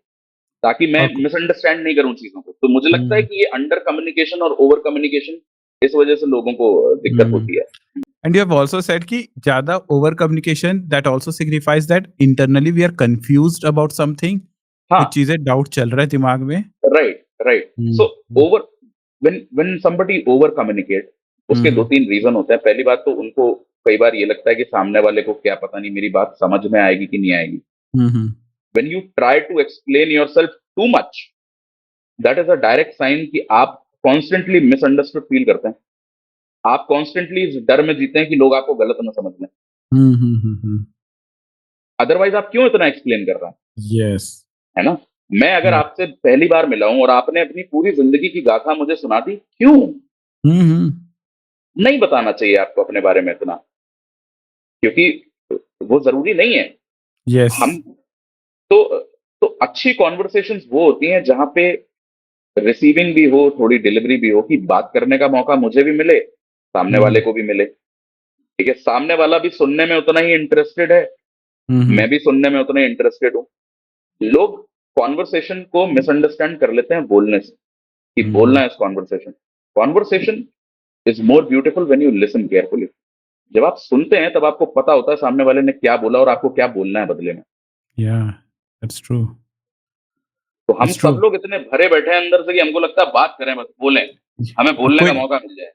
ताकि मैं और मिसअंडरस्टैंड नहीं करूं चीजों को। तो मुझे लगता है हम्म। कि ये अंडर कम्युनिकेशन और ओवर कम्युनिकेशन, इस वजह से लोगों को दिक्कत हम्म। होती है। And you have also said कि ज्यादा over communication that also signifies that internally we are confused about something. हाँ, कुछ चीजें डाउट चल रहा है दिमाग में। Right right. So hmm. Over, when somebody over communicate, उसके दो हम्म। तीन रीजन होते हैं। पहली बात तो उनको कई बार ये लगता है कि सामने वाले को क्या पता नहीं मेरी बात समझ में आएगी कि नहीं आएगी। Hmm. When you try to explain yourself too much, that is a direct sign कि आप कॉन्स्टेंटली मिसअंडरस्टूड फील करते हैं। आप कॉन्स्टेंटली इस डर में जीते हैं कि लोग आपको गलत ना समझ लें। हम्म। अदरवाइज आप क्यों इतना एक्सप्लेन कर रहे हैं? यस। है ना? मैं अगर आपसे पहली बार मिला हूं और आपने अपनी पूरी जिंदगी की गाथा मुझे सुना दी, क्यों? हम्म। नहीं बताना चाहिए आपको अपने बारे में इतना, क्योंकि वो जरूरी नहीं है। यस। हम तो तो अच्छी कॉन्वर्सेशंस वो होती हैं जहां पे रिसीविंग भी हो, थोड़ी डिलीवरी भी हो, कि बात करने का मौका मुझे भी मिले, सामने वाले हम्म। को भी मिले। ठीक है, सामने वाला भी सुनने में उतना ही इंटरेस्टेड है, हम्म। मैं भी सुनने में उतना ही इंटरेस्टेड हूँ। लोग कॉन्वर्सेशन को मिसअंडरस्टैंड कर लेते हैं बोलने से, कि बोलना हम्म। है इस conversation. Conversation is more beautiful when you listen carefully. जब आप सुनते हैं तब आपको पता होता है सामने वाले ने क्या बोला और आपको क्या बोलना है बदले में। या। That's true. तो हम दैट्स ट्रू। सब लोग इतने भरे बैठे हैं अंदर से कि हमको लगता है बात करें, बस बोलें, हमें बोलने का कोई मौका मिल जाए।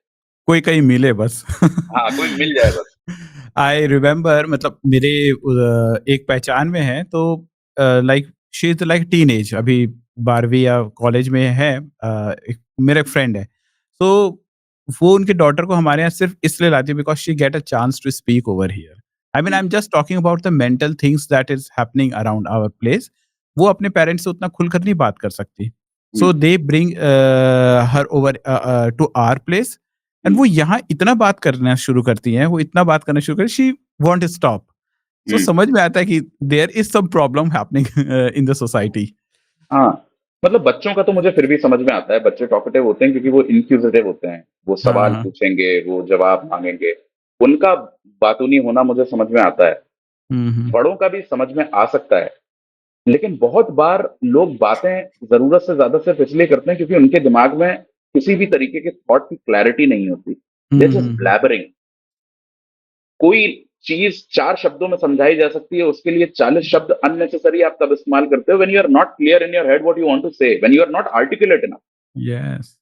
कोई कहीं मिले बस। हाँ, कोई मिल जाए बस। आई रिमेम्बर मतलब मेरे एक पहचान में है तो like she is like teen age अभी 12वीं या कॉलेज में है। एक मेरा एक फ्रेंड है तो वो उनके डॉटर को हमारे यहाँ सिर्फ इसलिए लाती है because she get a chance to speak over here. I mean I am just talking about the mental things that is happening around our place. वो अपने पेरेंट्स से उतना खुलकर नहीं बात कर सकती। So they bring her over to our place and वो यहाँ इतना बात करना शुरू करती हैं, वो इतना बात करना शुरू कर शी वॉन्ट स्टॉप। सो समझ में आता है कि there is some problem happening in the society. हाँ, मतलब बच्चों का तो मुझे फिर भी समझ में आता है। बच्चे टॉकेटिव होते हैं क्योंकि वो इंक्यूजिटिव होते हैं, वो हाँ, सवाल हाँ। पूछेंगे, वो जवाब मांगेंगे। उनका बातूनी होना मुझे समझ में आता है। हुँ, हुँ। बड़ों का भी समझ में आ सकता है। लेकिन बहुत बार लोग बातें जरूरत से ज्यादा सिर्फ इसलिए करते हैं क्योंकि उनके दिमाग में किसी भी तरीके के थॉट की क्लैरिटी नहीं होती। दे हुँ, जस्ट हुँ, हुँ। ब्लैबरिंग। कोई चीज 4 शब्दों में समझाई जा सकती है, उसके लिए 40 शब्द अननेसेसरी आप तब इस्तेमाल करते हो when you are not clear in your head what you want to say, when you are not articulate enough. Yes.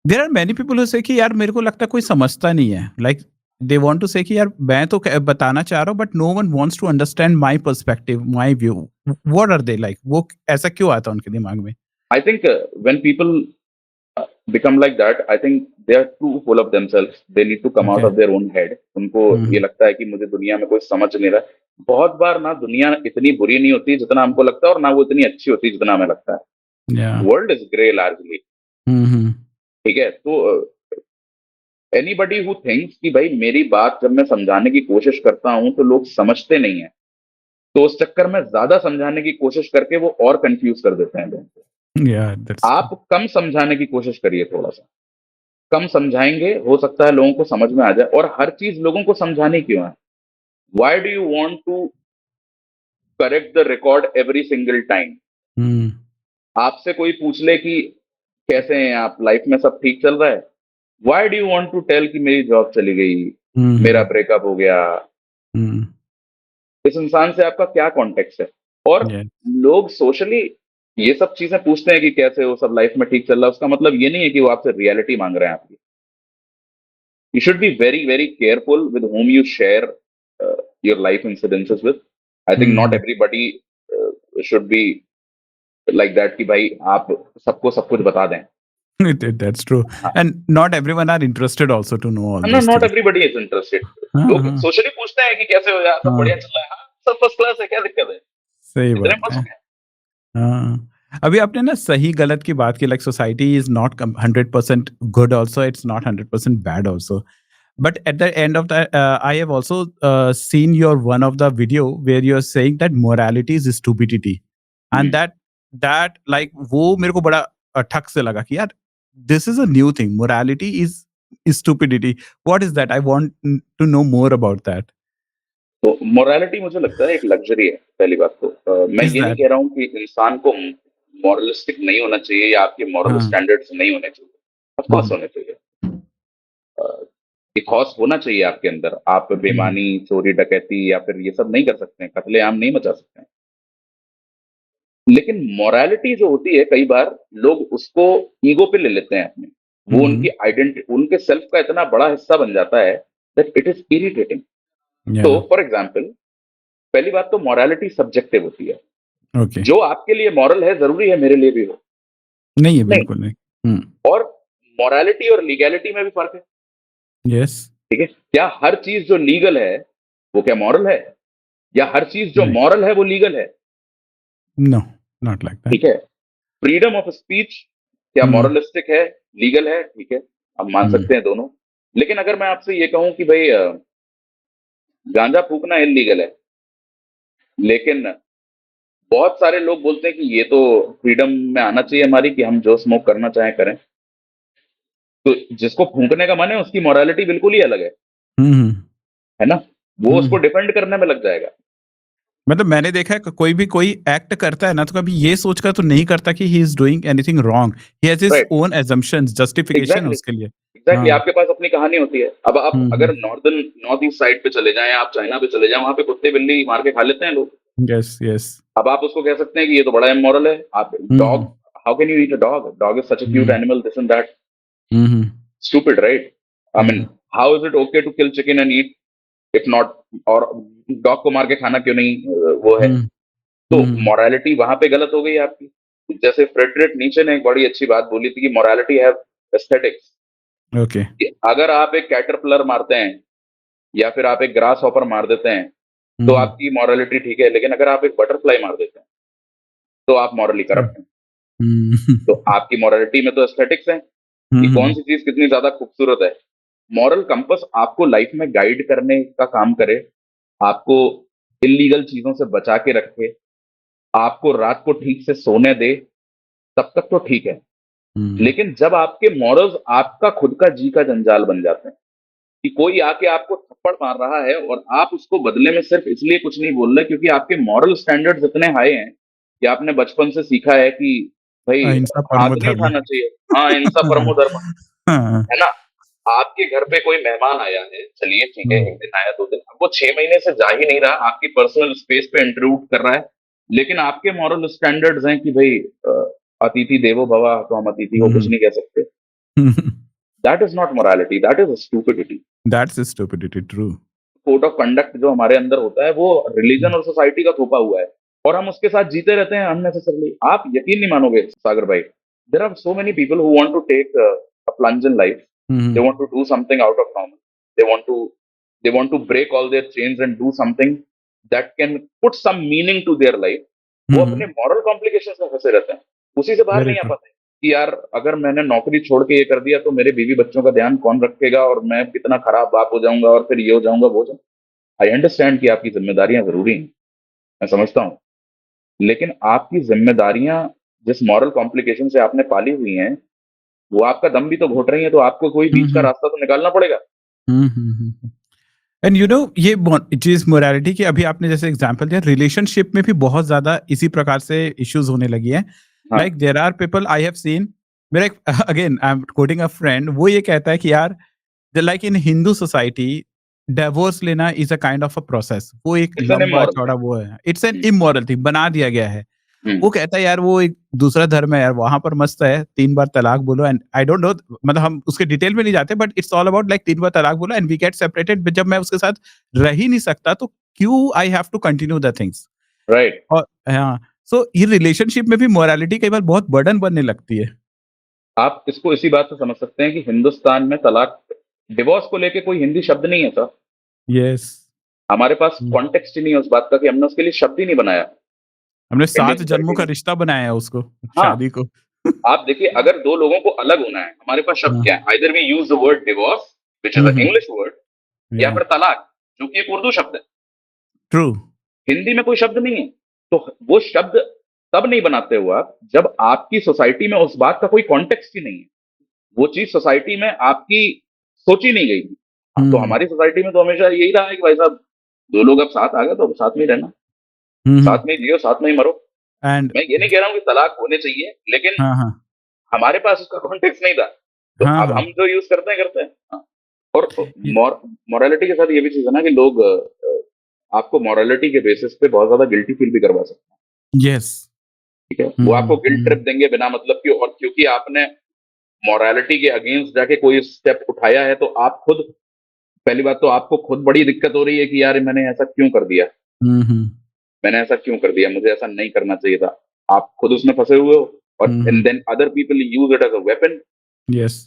There are many people who say कि यार मेरे को लगता है कोई समझता नहीं है। Like they want to say कि यार मैं तो बताना चाह रहा हूँ but no one wants to understand my perspective, my view. What are they like? वो ऐसा क्यों आता है उनके दिमाग में? I think when people become like that, I think they are too full of themselves. They need to come out okay. of their own head. उनको हुँ, ये हुँ। लगता है कि मुझे दुनिया में कोई समझ नहीं रहा। बहुत बार ना दुनिया इतनी बुरी नहीं होती जितना हमको लगता है, और ना वो इतनी अच्छी होती जितना हमें लगता है। या। World is grey largely. हुँ, हुँ। ठीक है, तो एनीबडी हु थिंक्स कि भाई मेरी बात जब मैं समझाने की कोशिश करता हूं तो लोग समझते नहीं है, तो उस चक्कर में ज्यादा समझाने की कोशिश करके वो और कंफ्यूज कर देते हैं लोगों को। या दैट्स ट्रू। आप कम समझाने की कोशिश करिए, थोड़ा सा कम समझाएंगे, हो सकता है लोगों को समझ में आ जाए। और हर चीज लोगों को समझानी क्यों है? Why do you want to correct the record every single time. हम्म आपसे कोई पूछ ले कि कैसे हैं आप, लाइफ में सब ठीक चल रहा है, why do you want to tell कि मेरी जॉब चली गई, मेरा हम्म ब्रेकअप हो गया। हम्म इस इंसान से आपका क्या कॉन्टेक्स्ट है? और yeah, लोग सोशली ये सब चीजें पूछते हैं कि कैसे हो, सब लाइफ में ठीक चल रहा है, उसका मतलब ये नहीं है कि वो आपसे रियलिटी मांग रहे हैं आपकी। You should be very, very careful with whom you share your life incidences with. I think not hmm everybody should be like that कि भाई आप सबको सब कुछ बता दें। that's true, हाँ, and not everyone are interested also to know all ना, these not things. Everybody is interested. हाँ लोग हाँ सोशली पूछते हैं कि कैसे हो यार, सब हाँ बढ़िया चल रहा है, हाँ सब फर्स्ट क्लास है, क्या दिक्कत है, सही इतने बात मस्त है। हैं। हाँ, अभी आपने ना सही गलत की बात की, like society is not 100% good also, it's not 100% bad also, but at the end of that I have also seen your one of the video where you are saying that morality is stupidity, and hmm, that like वो मेरे को बड़ा ठक से लगा कि यार this is a new thing, morality is stupidity. What is that? I want to know more about that. तो मोरालिटी मुझे लगता है एक लग्जरी है। पहली बात तो मैं Is ये नहीं that कह रहा हूँ कि इंसान को मॉरलिस्टिक नहीं होना चाहिए या आपके मॉरल हाँ स्टैंडर्ड्स नहीं होने चाहिए। ऑफ कोर्स हम्म होने चाहिए। इथॉस होना चाहिए आपके अंदर। आप हम्म बेईमानी, चोरी, डकैती या फिर ये सब नहीं कर सकते हैं, कत्लेआम नहीं मचा सकते हैं। लेकिन मोरालिटी जो होती है, कई बार लोग उसको ईगो पे ले लेते हैं अपने। वो हम्म उनकी आइडेंटिटी, उनके सेल्फ का इतना बड़ा हिस्सा बन जाता है दैट इट इज इरिटेटिंग। तो yeah फॉर एग्जाम्पल, पहली बात तो मोरालिटी सब्जेक्टिव होती है। okay जो आपके लिए मॉरल है जरूरी है मेरे लिए भी हो? नहीं है नहीं। बिल्कुल नहीं। और मोरालिटी और लीगैलिटी में भी फर्क है। यस ठीक है, क्या हर चीज जो लीगल है वो क्या मॉरल है, या हर चीज जो नहीं मॉरल है वो लीगल है? No not like that. ठीक है, फ्रीडम ऑफ स्पीच क्या हम्म मॉरलिस्टिक है, लीगल है? ठीक है, हम मान हम्म सकते हैं दोनों। लेकिन अगर मैं आपसे ये कहूं कि भाई गांजा फूकना इलीगल है, लेकिन बहुत सारे लोग बोलते हैं कि ये तो फ्रीडम में आना चाहिए हमारी कि हम जो स्मोक करना चाहें करें, तो जिसको फूकने का मन है उसकी मॉरलिटी बिल्कुल ही अलग हम्म है ना? वो उसको हम्म डिफेंड करने में लग जाएगा। मतलब मैंने देखा है कोई भी कोई एक्ट करता है ना तो कभी ये सोचकर तो नहीं करता कि he is doing anything wrong, he has his right, own assumptions, justification exactly, उसके लिए। एग्जैक्टली, हाँ आपके पास अपनी कहानी होती है। अब आप अगर हम्म नॉर्थ ईस्ट साइड पे चले जाएं, आप चाइना पे चले जाएं, वहां पे कुत्ते बिल्ली मार के खा लेते हैं लोग। यस यस अब आप उसको कह सकते हैं कि ये तो बड़ा इमोरल है। आप dog, hmm how can you eat a dog, dog is such a cute hmm animal, this and that, hmm stupid right? I mean, hmm how is it okay to kill chicken and eat, if not, और dog को मार के खाना क्यों नहीं वो है? हम्म तो हम्म मोरालिटी वहां पे गलत हो गई आपकी। जैसे फ्रेडरिक नीचे ने एक बड़ी अच्छी बात बोली थी कि मोरालिटी हैव एस्थेटिक्स। ओके अगर आप एक कैटरपिलर मारते हैं या फिर आप एक ग्रास हॉपर मार देते हैं तो हम्म आपकी मॉरलिटी ठीक है, लेकिन अगर आप एक बटरफ्लाई मार देते हैं तो आप मॉरली करप्ट हैं। तो हम्म आपकी मॉरलिटी में तो एस्थेटिक्स है कि कौन हम्म सी चीज कितनी ज्यादा खूबसूरत है। मॉरल कंपस आपको लाइफ में गाइड करने का काम करे, आपको इलीगल चीजों से बचा के रखे, आपको रात को ठीक से सोने दे, तब तक तो ठीक है। हम्म लेकिन जब आपके मॉरल्स आपका खुद का जी का जंजाल बन जाते हैं, कि कोई आके आपको थप्पड़ मार रहा है और आप उसको बदले में सिर्फ इसलिए कुछ नहीं बोल रहे क्योंकि आपके मॉरल स्टैंडर्ड्स इतने हाई हैं कि आपने बचपन से सीखा है कि भाई अहिंसा परमो हाथ नहीं धर्म। उठाना चाहिए, हाँ हिंसा परमो धर्म, हाँ है ना? आपके घर पे कोई मेहमान आया है, चलिए ठीक है, हम्म एक दिन आया, दो दिन, अब वो 6 महीने से जा ही नहीं रहा, आपकी पर्सनल स्पेस पे इंट्रूड कर रहा है, लेकिन आपके मॉरल स्टैंडर्ड्स हैं कि भाई अतिथि देवो भव, तो हम अतिथि को कुछ हम्म नहीं कह सकते। That is not morality, that is stupidity. That's stupidity true. Code of conduct जो हमारे अंदर होता है वो रिलीजन और सोसाइटी का थोपा हुआ है, और हम उसके साथ जीते रहते हैं अननेसेसरली। आप यकीन नहीं मानोगे सागर भाई, there are so many people who want to take a plunge in life, they want to do something out of common, they want to they want to break all their chains and do something that can put some meaning to their life. वो अपने moral complications में फंसे रहते हैं, उसी से बाहर very नहीं आ ट्रू। पाते कि यार अगर मैंने नौकरी छोड़ के ये कर दिया तो मेरे बीवी बच्चों का ध्यान कौन रखेगा, और मैं कितना खराब बाप हो जाऊंगा, और फिर ये हो जाऊंगा वो हो जाऊंगा। आई अंडरस्टैंड कि आपकी जिम्मेदारियां जरूरी हैं, मैं समझता हूँ, लेकिन आपकी जिम्मेदारियां जिस मॉरल कॉम्प्लिकेशन से आपने पाली हुई हैं वो आपका दम भी तो घोट रही हैं, तो आपको कोई बीच का हम्म रास्ता तो निकालना पड़ेगा। हम्म एंड ये चीज मोरालिटी की अभी आपने जैसे एग्जांपल दिया, रिलेशनशिप में भी बहुत ज्यादा इसी प्रकार से इश्यूज होने लगी हैं। हाँ, like there are people I have seen, मेरा एक again I am quoting a friend, वो ये कहता है कि यार like in Hindu society divorce लेना is a kind of a process, वो एक इट्स एन लंबा इमोरल चौड़ा थिंग। वो है, it's an hmm, immoral thing, बना दिया गया है। हुँ, वो कहता है यार वो एक दूसरा धर्म है यार, वहाँ पर मस्त है 3 बार तलाक बोलो एंड आई डोंट नो, मतलब हम उसके डिटेल में नहीं जाते, but it's all about like 3 बार तलाक बोलो एंड वी गेट सेपरेटेड, जब मैं उसके साथ रह ही नहीं सकता तो क्यों I have to continue the things. Right. और हाँ, सो ये रिलेशनशिप में भी मोरालिटी कई बार बहुत बर्डन बनने लगती है। आप इसको इसी बात से समझ सकते हैं कि हिंदुस्तान में तलाक डिवोर्स को लेके कोई हिंदी शब्द नहीं है सर। यस। हमारे पास हुँ। कॉन्टेक्स्ट ही नहीं है उस बात का कि हमने उसके लिए शब्द ही नहीं बनाया हमने इंडियन 7 जन्मों सोसाइटी का में। रिश्ता बनाया है उसको, हाँ, शादी को। आप देखिए अगर 2 लोगों को अलग होना है, हमारे पास शब्द हाँ। क्या है? Either we use the word divorce which is hmm, a hmm. English word या या फिर तलाक जो कि एक उर्दू शब्द है। ट्रू। हिंदी में कोई शब्द नहीं है। तो वो शब्द तब नहीं बनाते हो आप जब आपकी सोसाइटी में उस बात का कोई कॉन्टेक्स्ट ही नहीं है। वो चीज़ सोसाइटी में आपकी सोची नहीं गई थी। हाँ, तो हुँ। हमारी सोसाइटी में तो हमेशा यही रहा है कि भाई साहब 2 लोग अब साथ आ गए तो अब साथ में ही रहना, हुँ, हुँ। साथ में ही जियो, साथ में ही मरो। एंड मैं ये नहीं कह रहा हूँ कि तलाक होने चाहिए, लेकिन हाँ, हाँ। हमारे पास उसका कॉन्टेक्स्ट नहीं था। तो हाँ, अब हम हाँ। जो यूज़ करते हैं, करते हैं। हाँ, और ये मोरालिटी के साथ ये भी चीज़ है ना कि लोग आपको मोरालिटी के बेसिस पे बहुत ज़्यादा गिल्टी फील भी करवा सकते हैं, यस। ठीक है? वो हुँ, आपको गिल्ट हुँ। ट्रिप देंगे बिना मतलब के और क्योंकि आपने मोरालिटी के अगेंस्ट जाके कोई स्टेप उठाया है, तो आप खुद पहली बात तो आपको खुद बड़ी दिक्कत हो रही है कि यार मैंने ऐसा क्यों कर दिया? हुँ, हुँ। मैंने ऐसा क्यों कर दिया? मुझे ऐसा नहीं करना चाहिए था। आप खुद उसमें फँसे हुए हो और hmm, and hmm. Then other people use it as a weapon yes.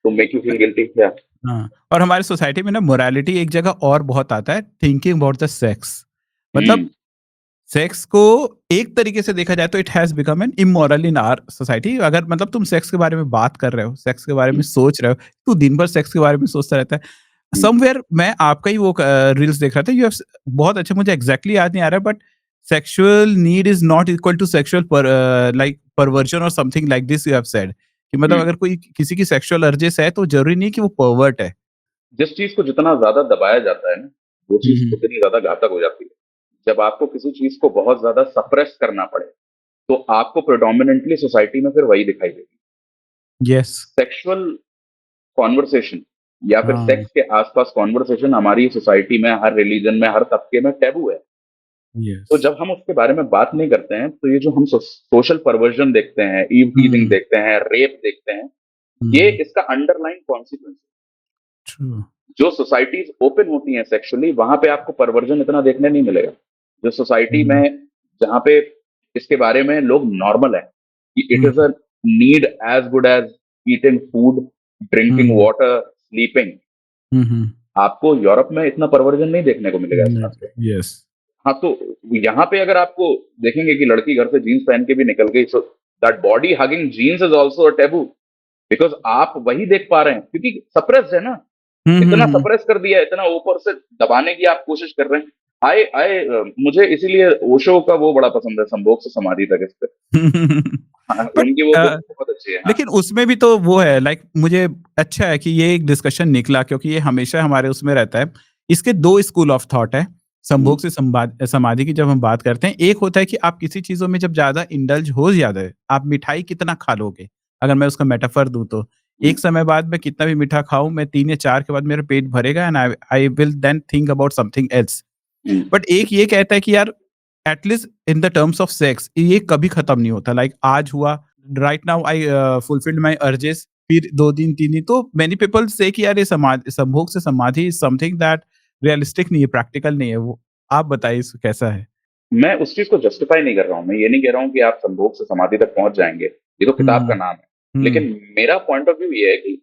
To make you feel guilty. या हाँ, और हमारी सोसाइटी में ना मोरालिटी एक जगह और बहुत आता है, थिंकिंग अबाउट द सेक्स। मतलब हुँ, सेक्स को एक तरीके से देखा जाए तो it has become an immoral in our society. अगर मतलब तुम सेक्स के बारे में बात कर रहे हो, सेक्स के बारे में हुँ, सोच रहे हो, तू दिन भर सेक्स के बारे में सोचता रहता है। हुँ, समवेयर मैं आपका ही वो रील्स देख रहा था, यू हैव बहुत अच्छे, मुझे एग्ज़ैक्टली याद नहीं आ रहा है, but sexual need is not equal to sexual like perversion और something like this you have said, कि मतलब हुँ। अगर कोई किसी की सेक्सुअल अर्जेस है तो ज़रूरी नहीं कि वो पर्वर्ट है। जिस चीज़ को जितना ज़्यादा दबाया जाता है ना, वो हुँ, चीज़ हुँ। उतनी ज़्यादा घातक हो जाती है। जब आपको किसी चीज़ को बहुत ज़्यादा सप्रेस करना पड़े, तो आपको प्रेडोमिनेंटली सोसाइटी में फिर वही दिखाई देगी। येस। सेक्सुअल कन्वर्सेशन या फिर हाँ, सेक्स के आस-पास कन्वर्सेशन हमारी सोसाइटी में, हर रिलिजन में, हर तबके में टैबू है। तो येस। जब हम उसके बारे में बात नहीं करते हैं, तो ये जो हम सोशल परवर्जन देखते हैं, ईव टीजिंग हुँ, देखते हैं, रेप देखते हैं, ये हुँ, इसका अंडरलाइन कॉन्सिक्वेंस है। ट्रू। जो सोसाइटीज़ ओपन होती हैं सेक्सुअली, वहाँ पे आपको परवर्जन इतना देखने नहीं मिलेगा। जो सोसाइटी हुँ, में जहाँ पे इसके बारे में लोग नॉर्मल है कि it hmm, is a need as good as eating food, hmm, drinking hmm, water, sleeping. Hmm, hmm. आपको यूरोप में इतना परवर्जन नहीं देखने को मिलेगा इस बात पे। येस। हाँ, तो यहाँ पे अगर आपको देखेंगे कि लड़की घर से जीन्स पहन के भी निकल गई, so that body hugging jeans is also a taboo because आप वही देख पा रहे हैं क्योंकि सप्रेस्ड है ना। हुँ, हुँ, इतना हुँ। सप्रेस कर दिया है, इतना ऊपर से दबाने की आप कोशिश कर रहे हैं। मुझे इसीलिए ओशो का वो बड़ा पसंद है, संभोग से समाधि तक इस पे। हाँ, बट उनकी वो बुक बहुत अच्छी है। हाँ। लेकिन उसमें भी तो वो है लाइक मुझे अच्छा है कि ये एक डिस्कशन निकला, क्योंकि ये हमेशा हमारे उसमें रहता है। इसके 2 स्कूल ऑफ थॉट है। हुँ, संभोग से समाधि की जब हम बात करते हैं, एक होता है कि आप किसी चीज़ों में जब ज़्यादा इंडल्ज हो जाते, आप मिठाई कितना खा लोगे? अगर मैं उसका मेटाफर दूँ तो। हुँ, एक समय बाद मैं कितना भी मीठा खाऊँ, मैं 3 या 4 के बाद मेरा पेट भरेगा and I I will then think about something else. Hmm, but एक ये कहता है कि यार at least in the terms of sex ये कभी खत्म नहीं होता, लाइक आज हुआ, right now I fulfilled my urges, फिर 2 दिन 3 दिन, तो मेनी पीपल से कि यार ये संभोग से समाधि इज समथिंग दैट रियलिस्टिक नहीं है, प्रैक्टिकल नहीं है वो। आप बताइए इसको कैसा है? मैं उस चीज़ को जस्टिफाई नहीं कर रहा हूँ। मैं ये नहीं कह रहा हूँ कि आप संभोग से समाधि तक पहुँच जाएँगे। ये तो किताब का हम्म। नाम है। लेकिन हम्म। मेरा पॉइंट ऑफ व्यू ये है कि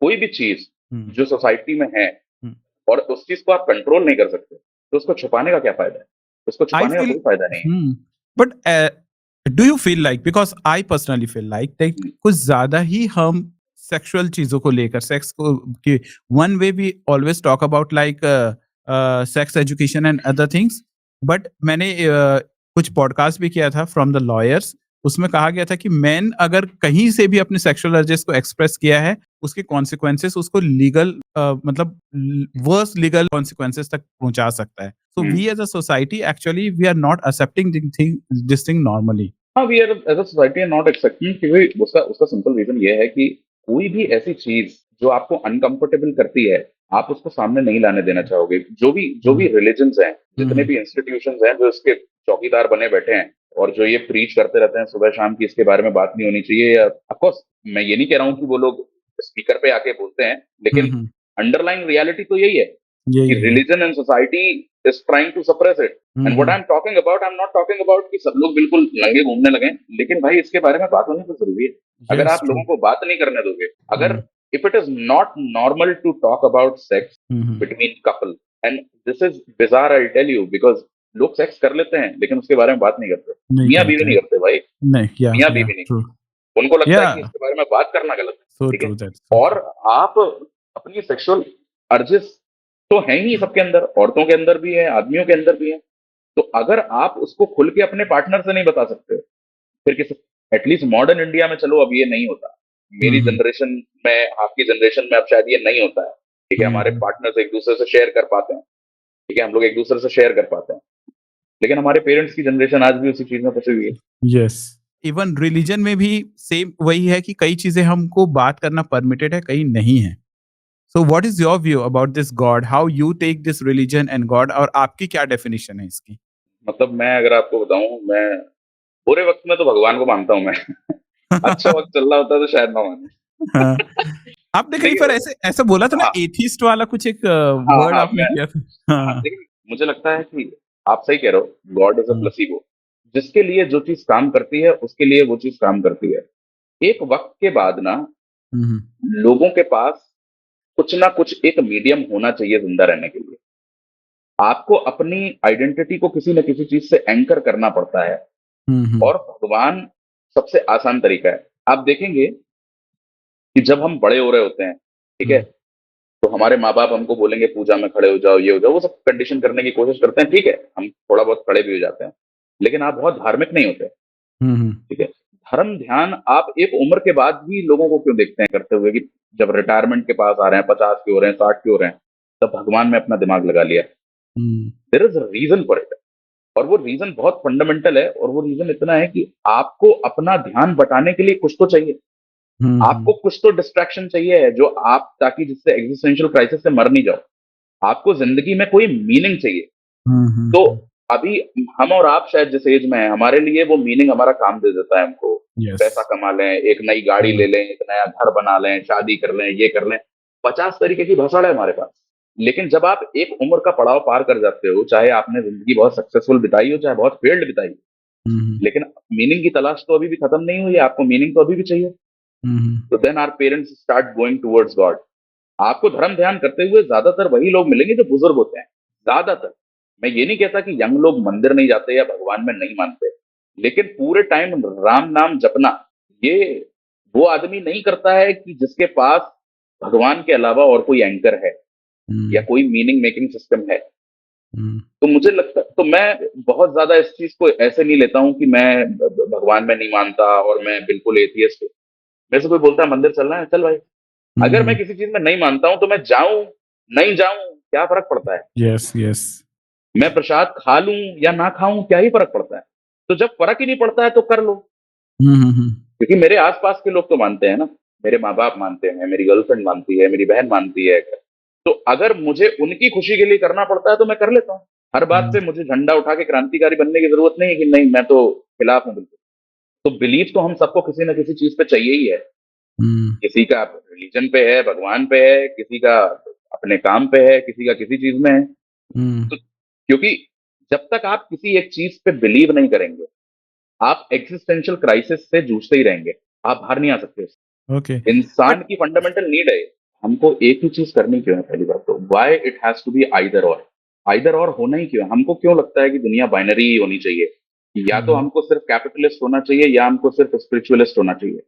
कोई भी चीज़ हम्म। जो सोसाइटी में है हम्म। और उस चीज़ को आप कंट्रोल नहीं कर सकते, तो उसको छुपाने का क्या फ़ायदा है? उसको आई छुपाने का फील कोई फ़ायदा नहीं है। But do you feel like, because I personally feel like hmm, कुछ ज्यादा ही हम सेक्सुअल चीजों को लेकर, सेक्स को कि one way we always talk about like sex education and other things, but मैंने कुछ पॉडकास्ट भी किया था फ्रॉम द लॉयर्स, उसमें कहा गया था कि मैन अगर कहीं से भी अपने सेक्सुअल अर्जेस को एक्सप्रेस किया है उसके कॉन्सिक्वेंसेस उसको लीगल मतलब वर्स लीगल कॉन्सिक्वेंसेस तक पहुंचा सकता है। So we as a society actually we are not accepting this thing normally. हाँ, we are as a society are not accepting, क्योंकि उसका उसका सिंपल रीजन ये है कि कोई भी ऐसी चीज जो आपको अनकंफर्टेबल करती है, आप उसको सामने नहीं लाने देना चाहोगे। जो भी रिलीजन्स हैं, जितने भी इंस्टीट्यूशंस हैं जो इसके चौकीदार बने बैठे हैं और जो ये प्रीच करते रहते हैं सुबह शाम की इसके बारे में बात नहीं होनी चाहिए, या ऑफ कोर्स मैं ये नहीं कह रहा हूँ कि वो लोग स्पीकर पे आके बोलते हैं, लेकिन अंडरलाइन रियलिटी तो यही है कि यही है। Religion and society is trying to suppress it. And what I am talking about, I am not talking about कि सब लोग बिल्कुल नंगे घूमने लगे, लेकिन भाई इसके बारे में बात होनी तो जरूरी है। अगर यस आप ट्रू। लोगों को बात नहीं करने दोगे, अगर if it is not normal to talk about sex between couple, and this is bizarre, I tell you, because लोग सेक्स कर लेते हैं लेकिन उसके बारे में बात नहीं करते। नहीं मियाँ बीवी करते नहीं हैं। करते भाई, नहीं, या मियाँ बीवी नहीं, ट्रू। उनको लगता या है कि इसके बारे में बात करना गलत है। सो ठीक है, ट्रू, दैट्स सो और ट्रू। आप अपनी सेक्सुअल अर्जेस तो है ही सबके अंदर, औरतों के अंदर भी है, आदमियों के अंदर भी है। तो अगर आप उसको खुल के अपने पार्टनर से नहीं बता सकते, फिर किसी, एटलीस्ट मॉडर्न इंडिया में, चलो अब ये नहीं होता, मेरी जनरेशन में, आपकी जनरेशन में अब शायद ये नहीं होता है। ठीक है, हमारे पार्टनर्स एक दूसरे से शेयर कर पाते हैं, ठीक है, हम लोग एक दूसरे से शेयर कर पाते हैं, लेकिन हमारे पेरेंट्स की जनरेशन आज भी उसी चीज में फंसी हुई है। यस। इवन रिलीजन में भी सेम वही है कि कई चीजें हमको बात करना परमिटेड है, कई नहीं है। So what is your view about this god, how you take this religion and god, और आपकी क्या डेफिनेशन है इसकी? मतलब मैं अगर आपको बताऊं, मैं बुरे वक्त में तो भगवान को मानता हूं मैं। अच्छा वक्त चल रहा होता है तो शायद ना हाँ। माने। आपने कहीं पर देखिए, ऐसे ऐसा बोला था ना, हाँ एथिस्ट वाला कुछ एक हाँ वर्ड हाँ, आपने मैं, किया था। हाँ हाँ। देखिए, मुझे लगता है कि आप सही कह रहे हो, गॉड इज अ हाँ। प्लेसिबो। जिसके लिए जो चीज काम करती है उसके लिए वो चीज काम करती है। एक वक्त के बाद ना, हम्म। लोगों के पास कुछ ना कुछ एक मीडियम होना चाहिए जिंदा रहने के लिए। आपको अपनी आइडेंटिटी को किसी न किसी चीज से एंकर करना पड़ता है, हम्म। और भगवान सबसे आसान तरीका है। आप देखेंगे कि जब हम बड़े हो रहे होते हैं, ठीक है, हम्म। तो हमारे माँ बाप हमको बोलेंगे पूजा में खड़े हो जाओ, ये हो जाओ, वो सब कंडीशन करने की कोशिश करते हैं, ठीक है, हम थोड़ा बहुत खड़े भी हो जाते हैं, लेकिन आप बहुत धार्मिक नहीं होते। हम्म। ठीक है, धर्म ध्यान आप एक उम्र के बाद भी लोगों को क्यों देखते हैं करते हुए, कि जब रिटायरमेंट के पास आ रहे हैं, 50 के हो रहे हैं, 60 के हो रहे हैं, तब भगवान में अपना दिमाग लगा लिया। Hmm. There is reason for it, और वो रीजन बहुत फंडामेंटल है, और वो रीजन इतना है कि आपको अपना ध्यान बटाने के लिए कुछ तो चाहिए। हम्म। आपको कुछ तो डिस्ट्रैक्शन चाहिए है जो आप, ताकि जिससे एग्जिस्टेंशियल क्राइसिस से मर नहीं जाओ। आपको जिंदगी में कोई मीनिंग चाहिए। तो हम्म। अभी हम और आप शायद जिस एज में हैं, हमारे लिए वो मीनिंग हमारा काम दे देता है हमको। यस। पैसा कमा लें, एक नई गाड़ी ले लें, एक नया घर बना लें, शादी कर लें, ये कर लें, 50 तरीके की भसड़ है हमारे पास। लेकिन जब आप एक उम्र का पड़ाव पार कर जाते हो, चाहे आपने जिंदगी बहुत सक्सेसफुल बिताई हो, चाहे बहुत फेल्ड बिताई हो, हम्म। लेकिन मीनिंग की तलाश तो अभी भी खत्म नहीं हुई है, आपको मीनिंग तो अभी भी चाहिए। हम्म। तो then our parents start going towards god. आपको धर्म ध्यान करते हुए ज्यादातर वही लोग मिलेंगे जो बुजुर्ग होते हैं, ज्यादातर। मैं ये नहीं कहता कि यंग लोग मंदिर नहीं जाते या भगवान में नहीं मानते, लेकिन पूरे टाइम राम नाम जपना, ये वो आदमी नहीं करता है कि जिसके पास भगवान के अलावा और कोई एंकर है या कोई मीनिंग मेकिंग सिस्टम है। तो मुझे लगता, तो मैं बहुत ज्यादा इस चीज को ऐसे नहीं लेता हूं कि मैं भगवान में नहीं मानता और मैं बिल्कुल एथियस्ट हूँ। मेरे से कोई बोलता है मंदिर चलना है, चल भाई। अगर मैं किसी चीज में नहीं मानता हूं तो मैं जाऊं, नहीं जाऊं, क्या फर्क पड़ता है? Yes, yes. मैं प्रसाद खा लूं या ना खाऊं, क्या ही फर्क पड़ता है? तो जब फर्क ही नहीं पड़ता है तो कर लो। हम्म। क्योंकि मेरे आसपास के लोग तो मानते हैं ना, मेरे माँ बाप मानते हैं, मेरी गर्लफ्रेंड मानती है, मेरी बहन मानती है। तो अगर मुझे उनकी खुशी के लिए करना पड़ता है तो मैं कर लेता हूँ। हर बात पे मुझे झंडा उठा के क्रांतिकारी बनने की जरूरत नहीं है कि नहीं मैं तो खिलाफ हूँ बिल्कुल। तो बिलीव तो हम सबको किसी ना किसी चीज पे चाहिए ही है। किसी का रिलीजन पे है, भगवान पे है, किसी का अपने काम पे है, किसी का किसी चीज में है। तो क्योंकि जब तक आप किसी एक चीज पे बिलीव नहीं करेंगे, आप एग्जिस्टेंशियल क्राइसिस से जूझते ही रहेंगे, आप बाहर नहीं आ सकते उससे। ओके। इंसान बट की फंडामेंटल नीड है। हमको एक ही चीज करनी क्यों है? पहली बात तो why it has to be either or. Either or होना ही क्यों है? हमको क्यों लगता है कि दुनिया बाइनरी ही होनी चाहिए? या तो हमको सिर्फ कैपिटलिस्ट होना चाहिए या हमको सिर्फ स्पिरिचुअलिस्ट होना चाहिए।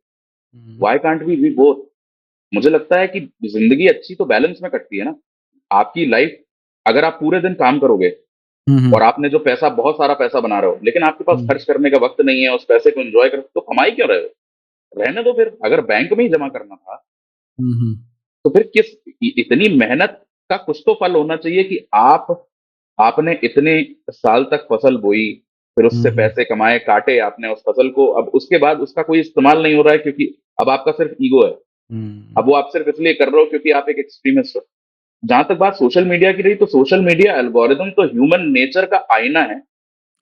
Why can't we be both? मुझे लगता है कि जिंदगी अच्छी तो बैलेंस में कटती है ना। आपकी लाइफ, अगर आप पूरे दिन काम करोगे और आपने जो पैसा, बहुत सारा पैसा बना रहे हो, लेकिन आपके पास खर्च करने का वक्त नहीं है, उस पैसे को एंजॉय कर, तो कमाई क्यों रहे हो? रहने दो फिर। अगर बैंक में ही जमा करना था हम्म, तो फिर इतनी मेहनत का कुछ तो फल होना चाहिए कि आपने इतने साल तक फसल बोई, फिर उससे हम्म, पैसे कमाए, काटे आपने उस फसल को, अब उसके बाद उसका कोई इस्तेमाल नहीं हो रहा है क्योंकि अब आपका सिर्फ ईगो है। हम्म, अब वो आप सिर्फ इसलिए कर रहे हो क्योंकि आप एक एक्सट्रीमिस्ट हो। जहां तक बात सोशल मीडिया की रही, तो सोशल मीडिया एल्गोरिदम तो ह्यूमन नेचर का आईना है।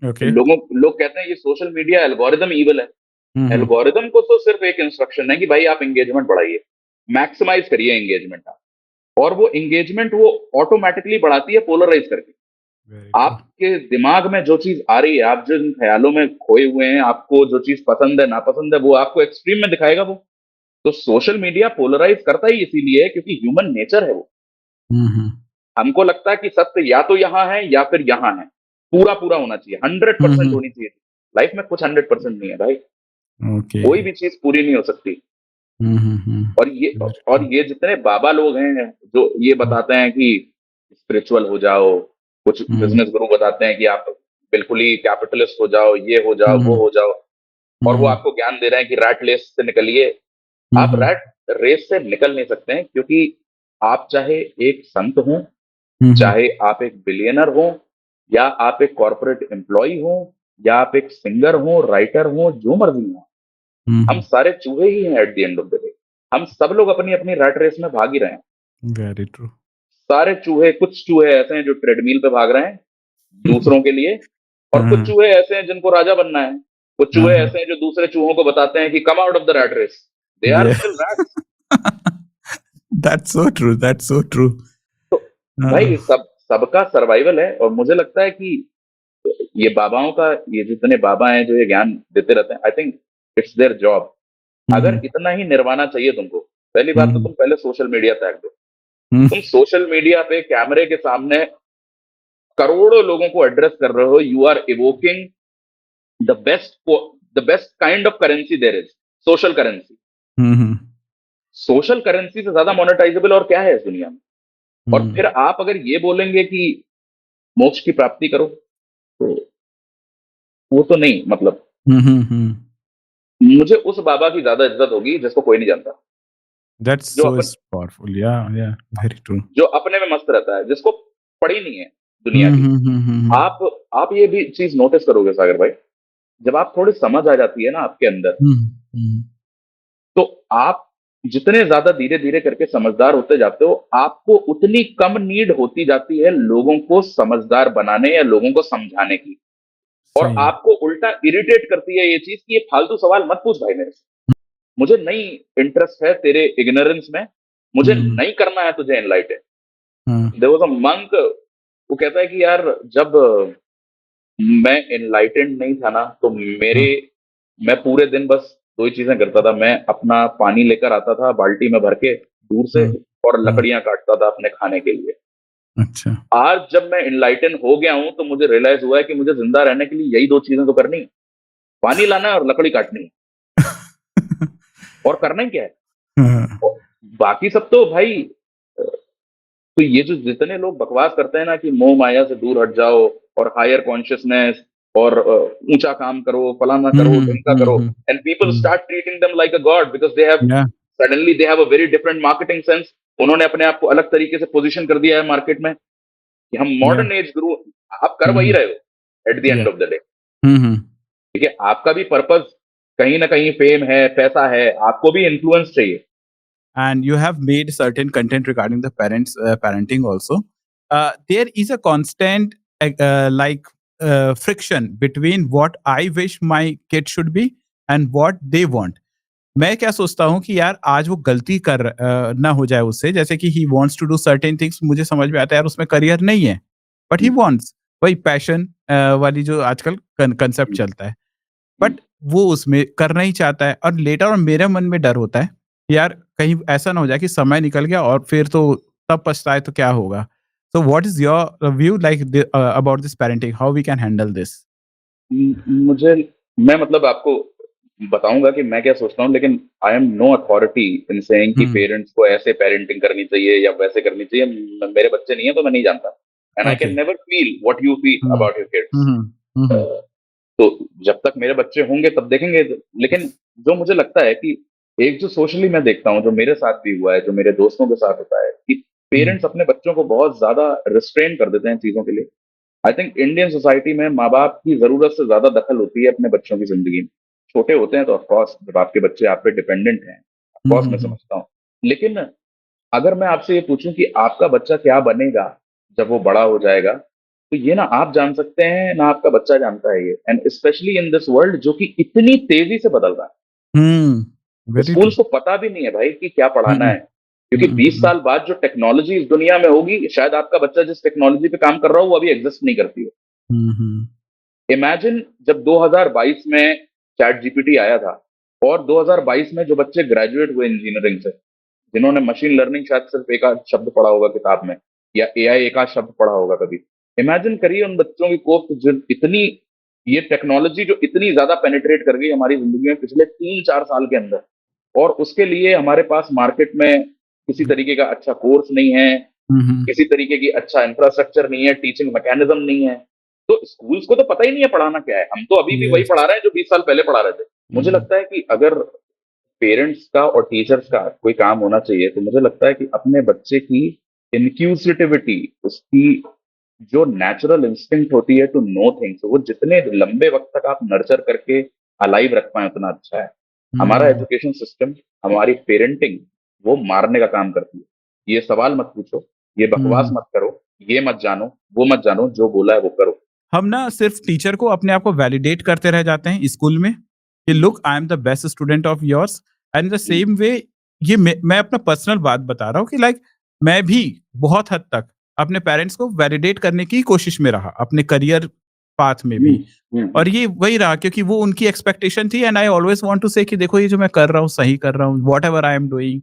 ओके, लोग कहते हैं ये सोशल मीडिया एल्गोरिदम ईवल है। हम्म, एल्गोरिदम को तो सिर्फ एक इंस्ट्रक्शन है कि भाई आप एंगेजमेंट बढ़ाइए, मैक्सिमाइज करिए एंगेजमेंट आप, और वो एंगेजमेंट वो ऑटोमेटिकली बढ़ाती है पोलराइज करके। वेरी ट्रू, आपके दिमाग में जो चीज आ रही है, आप जिन ख्यालों में खोए हुए हैं, आपको जो चीज पसंद है नापसंद है, वो आपको एक्सट्रीम में दिखाएगा वो। तो सोशल मीडिया पोलराइज करता ही इसीलिए है क्योंकि ह्यूमन नेचर है वो। हम्म, हमको लगता है कि सत्य या तो यहाँ है या फिर यहाँ है, पूरा पूरा होना चाहिए, 100% हम्म, होनी चाहिए। लाइफ में कुछ 100% नहीं है भाई, ओके, कोई भी चीज पूरी नहीं हो सकती। हम्म, और ये वेरी और ट्रू, ये जितने बाबा लोग हैं जो ये बताते हैं कि स्पिरिचुअल हो जाओ, कुछ हम्म, बिजनेस गुरु बताते हैं कि आप बिल्कुल ही कैपिटलिस्ट हो जाओ, ये हो जाओ, वो हम्म, हो जाओ, और वो हम्म, आपको ज्ञान दे रहे हैं कि रैट रेस से निकलिए। आप हम्म, रैट रेस से निकल नहीं सकते हैं क्योंकि आप चाहे एक संत हो, हम्म, चाहे आप एक बिलियनर हो, या आप एक कॉर्पोरेट एम्प्लॉय हो, या आप एक सिंगर हो, राइटर हो, जो मर्जी हो, हम हम्म, सारे चूहे ही हैं eight the end of the day. हम सब लोग अपनी अपनी रैट रेस में भाग ही रहे हैं। वेरी ट्रू, सारे चूहे, कुछ चूहे ऐसे हैं जो ट्रेडमिल पे भाग रहे हैं दूसरों के लिए, और कुछ हाँ, चूहे ऐसे हैं जिनको राजा बनना है। कुछ हाँ, चूहे हाँ, ऐसे हैं जो दूसरे चूहों को बताते हैं कि come out of the rat race, they are yeah, still rats. that's so true, that's so true, तो हाँ, भाई सबका सर्वाइवल है, और मुझे लगता है कि ये बाबाओं का, ये जितने बाबा हैं जो ये ज्ञान देते रहते हैं, I think it's their job. अगर हम्म, इतना ही निर्वाणा चाहिए तुमको, पहली बात तो हम्म, तुम पहले सोशल मीडिया त्याग दो। हम्म, तुम सोशल मीडिया पे कैमरे के सामने करोड़ों लोगों को एड्रेस कर रहे हो, you are evoking the best the best kind of currency there is, social currency. Hmm, social currency से ज्यादा मोनेटाइजेबल और क्या है इस दुनिया में? और हम्म, फिर आप अगर ये बोलेंगे कि मोक्ष की प्राप्ति करो, तो वो तो नहीं, मतलब हम्म, मुझे उस बाबा की ज्यादा इज्जत होगी जिसको कोई नहीं जानता, that's जो so अपन powerful, yeah, yeah, very true, जो अपने में मस्त रहता है, जिसको पड़ी नहीं है दुनिया हम्म, की। हम्म, हम्म, आप आप ये भी चीज नोटिस करोगे सागर भाई, जब आप थोड़ी समझ आ जाती है ना आपके अंदर, हम्म, हम्म, तो आप जितने ज्यादा धीरे धीरे करके समझदार होते जाते हो, आपको उतनी कम नीड होती जाती है लोगों को समझदार बनाने या लोगों को समझाने की। और सही है, आपको उल्टा इरिटेट करती है ये चीज कि ये फालतू सवाल मत पूछ भाई मेरे से, मुझे नहीं इंटरेस्ट है तेरे इग्नोरेंस में, मुझे हम्म, नहीं करना है तुझे एनलाइटन। हाँ, देयर वाज अ मंक, वो कहता है कि यार जब मैं एनलाइटेंड नहीं था ना, तो हाँ, मैं पूरे दिन बस दो ही चीजें करता था। मैं अपना पानी लेकर आता था बाल्टी में भर के दूर से, हाँ, और हाँ, लकड़ियां काटता था अपने खाने के लिए। अच्छा, आज जब मैं इनलाइटन हो गया हूं, तो मुझे रियलाइज हुआ है कि मुझे जिंदा रहने के लिए यही दो चीजें तो करनी है, पानी लाना है और लकड़ी काटनी है, और करना ही क्या है। हाँ, और बाकी सब तो भाई, तो ये जो जितने लोग बकवास करते हैं ना कि मोह माया से दूर हट जाओ, और हायर कॉन्शियसनेस, और ऊंचा काम करो, फलाना करो, ढिमका करो, and people hmm, start treating them like a God because they have yeah, suddenly they have a very different marketing sense. उन्होंने अपने आप को अलग तरीके से पोजीशन कर दिया है मार्केट में कि हम yeah, मॉडर्न एज गुरु। आप कर वही हम्म, रहे हो at the yeah, end of the day. हम्म, ठीक है, आपका भी पर्पस कहीं ना कहीं फेम है, पैसा है, आपको भी इन्फ्लुएंस चाहिए। and you have made certain content regarding the parenting also. There is a constant friction between what I wish my kid should be and what they want. मैं क्या सोचता हूँ कि यार आज वो गलती ना हो जाए उससे, जैसे कि he wants to do certain things, मुझे समझ में आता है यार उसमें करियर नहीं है, बट ही हम्म, वांट्स वही पैशन वाली जो आजकल कंसेप्ट हम्म, चलता है, हम्म, बट वो उसमें करना ही चाहता है, और लेटर और मेरे मन में डर होता है कि यार कहीं ऐसा ना हो जाए कि समय निकल गया और फिर तो तब पछताए तो क्या होगा। So what is your view like about this parenting, how we can handle this? मुझे, मैं मतलब आपको बताऊंगा कि मैं क्या सोचता हूँ, लेकिन I am no authority in saying कि हम्म, पेरेंट्स को ऐसे पेरेंटिंग करनी चाहिए या वैसे करनी चाहिए। मेरे बच्चे नहीं है तो मैं नहीं जानता, and I okay, can never feel what you feel hmm, about your kids. हम्म, हम्म, तो जब तक मेरे बच्चे होंगे तब देखेंगे। लेकिन जो मुझे लगता है कि एक जो सोशली मैं देखता हूँ, जो मेरे साथ भी हुआ है, जो मेरे दोस्तों के साथ होता है, कि हुँ, पेरेंट्स अपने बच्चों को बहुत ज्यादा रिस्ट्रेन कर देते हैं चीजों के लिए। आई थिंक इंडियन सोसाइटी में माँ बाप की जरूरत से ज्यादा दखल होती है अपने बच्चों की जिंदगी में। छोटे होते हैं तो ऑफकोर्स जब आपके बच्चे आप पे डिपेंडेंट हैं, हुँ, ऑफकोर्स हुँ, मैं हुँ, समझता हूँ। लेकिन अगर मैं आपसे ये पूछूं कि आपका बच्चा क्या बनेगा जब वो बड़ा हो जाएगा, तो ये ना आप जान सकते हैं ना आपका बच्चा जानता है ये, and specially in this world जो कि इतनी तेजी से बदल रहा है। हुँ, वेरी ट्रू। स्कूल्स को पता भी नहीं है भाई कि क्या हुँ, पढ़ाना हुँ, है, क्योंकि हुँ, 20 हुँ, साल बाद जो टेक्नोलॉजी इस दुनिया में होगी, शायद आपका बच्चा जिस टेक्नोलॉजी पे काम कर रहा हो वो अभी एग्जिस्ट नहीं करती हो। हुँ, हुँ, इमेजिन जब 2022 में चैट जीपीटी आया था, और 2022 में जो बच्चे ग्रेजुएट हुए इंजीनियरिंग से, जिन्होंने मशीन लर्निंग शायद सिर्फ एक आध शब्द पढ़ा होगा किताब में, या एआई एक आध शब्द पढ़ा होगा कभी। इमेजिन करिए उन बच्चों की कोप जो इतनी, ये टेक्नोलॉजी जो इतनी ज्यादा पेनिट्रेट कर गई हमारी जिंदगी में पिछले 3-4 साल के अंदर, और उसके लिए हमारे पास मार्केट में किसी तरीके का अच्छा कोर्स नहीं है, हुँ, हुँ, किसी तरीके की अच्छा इंफ्रास्ट्रक्चर नहीं है, टीचिंग मैकेनिज्म नहीं है। तो स्कूल्स को तो पता ही नहीं है पढ़ाना क्या है, हम तो अभी भी वही यस, पढ़ा रहे हैं जो 20 साल पहले पढ़ा रहे थे। मुझे हुँ, लगता है कि अगर पेरेंट्स का और टीचर्स का कोई काम होना चाहिए, तो मुझे लगता है कि अपने बच्चे की इनक्यूसिटिविटी, उसकी जो नेचुरल इंस्टिंक्ट होती है टू नो थिंग्स, वो जितने लंबे वक्त तक आप नर्चर करके अलाइव रख पाए उतना अच्छा है। हमारा हुँ, एजुकेशन सिस्टम, हमारी पेरेंटिंग, वो मारने का काम करती है। ये सवाल मत पूछो, ये हुँ, बकवास हुँ। मत करो, ये मत जानो, वो मत जानो, जो बोला है वो करो। हम ना सिर्फ टीचर को अपने आप को वैलिडेट करते रह जाते हैं स्कूल में कि hmm, look I am the best student of yours and the hmm, same way ये मैं अपना पर्सनल बात बता रहा हूँ कि लाइक मैं भी बहुत हद तक अपने पेरेंट्स को वैलिडेट करने की कोशिश में रहा अपने करियर पाथ में हम्म, भी हम्म, और ये वही रहा क्योंकि वो उनकी एक्सपेक्टेशन थी and I always want to say कि देखो ये जो मैं कर रहा हूँ सही कर रहा हूँ what ever I am doing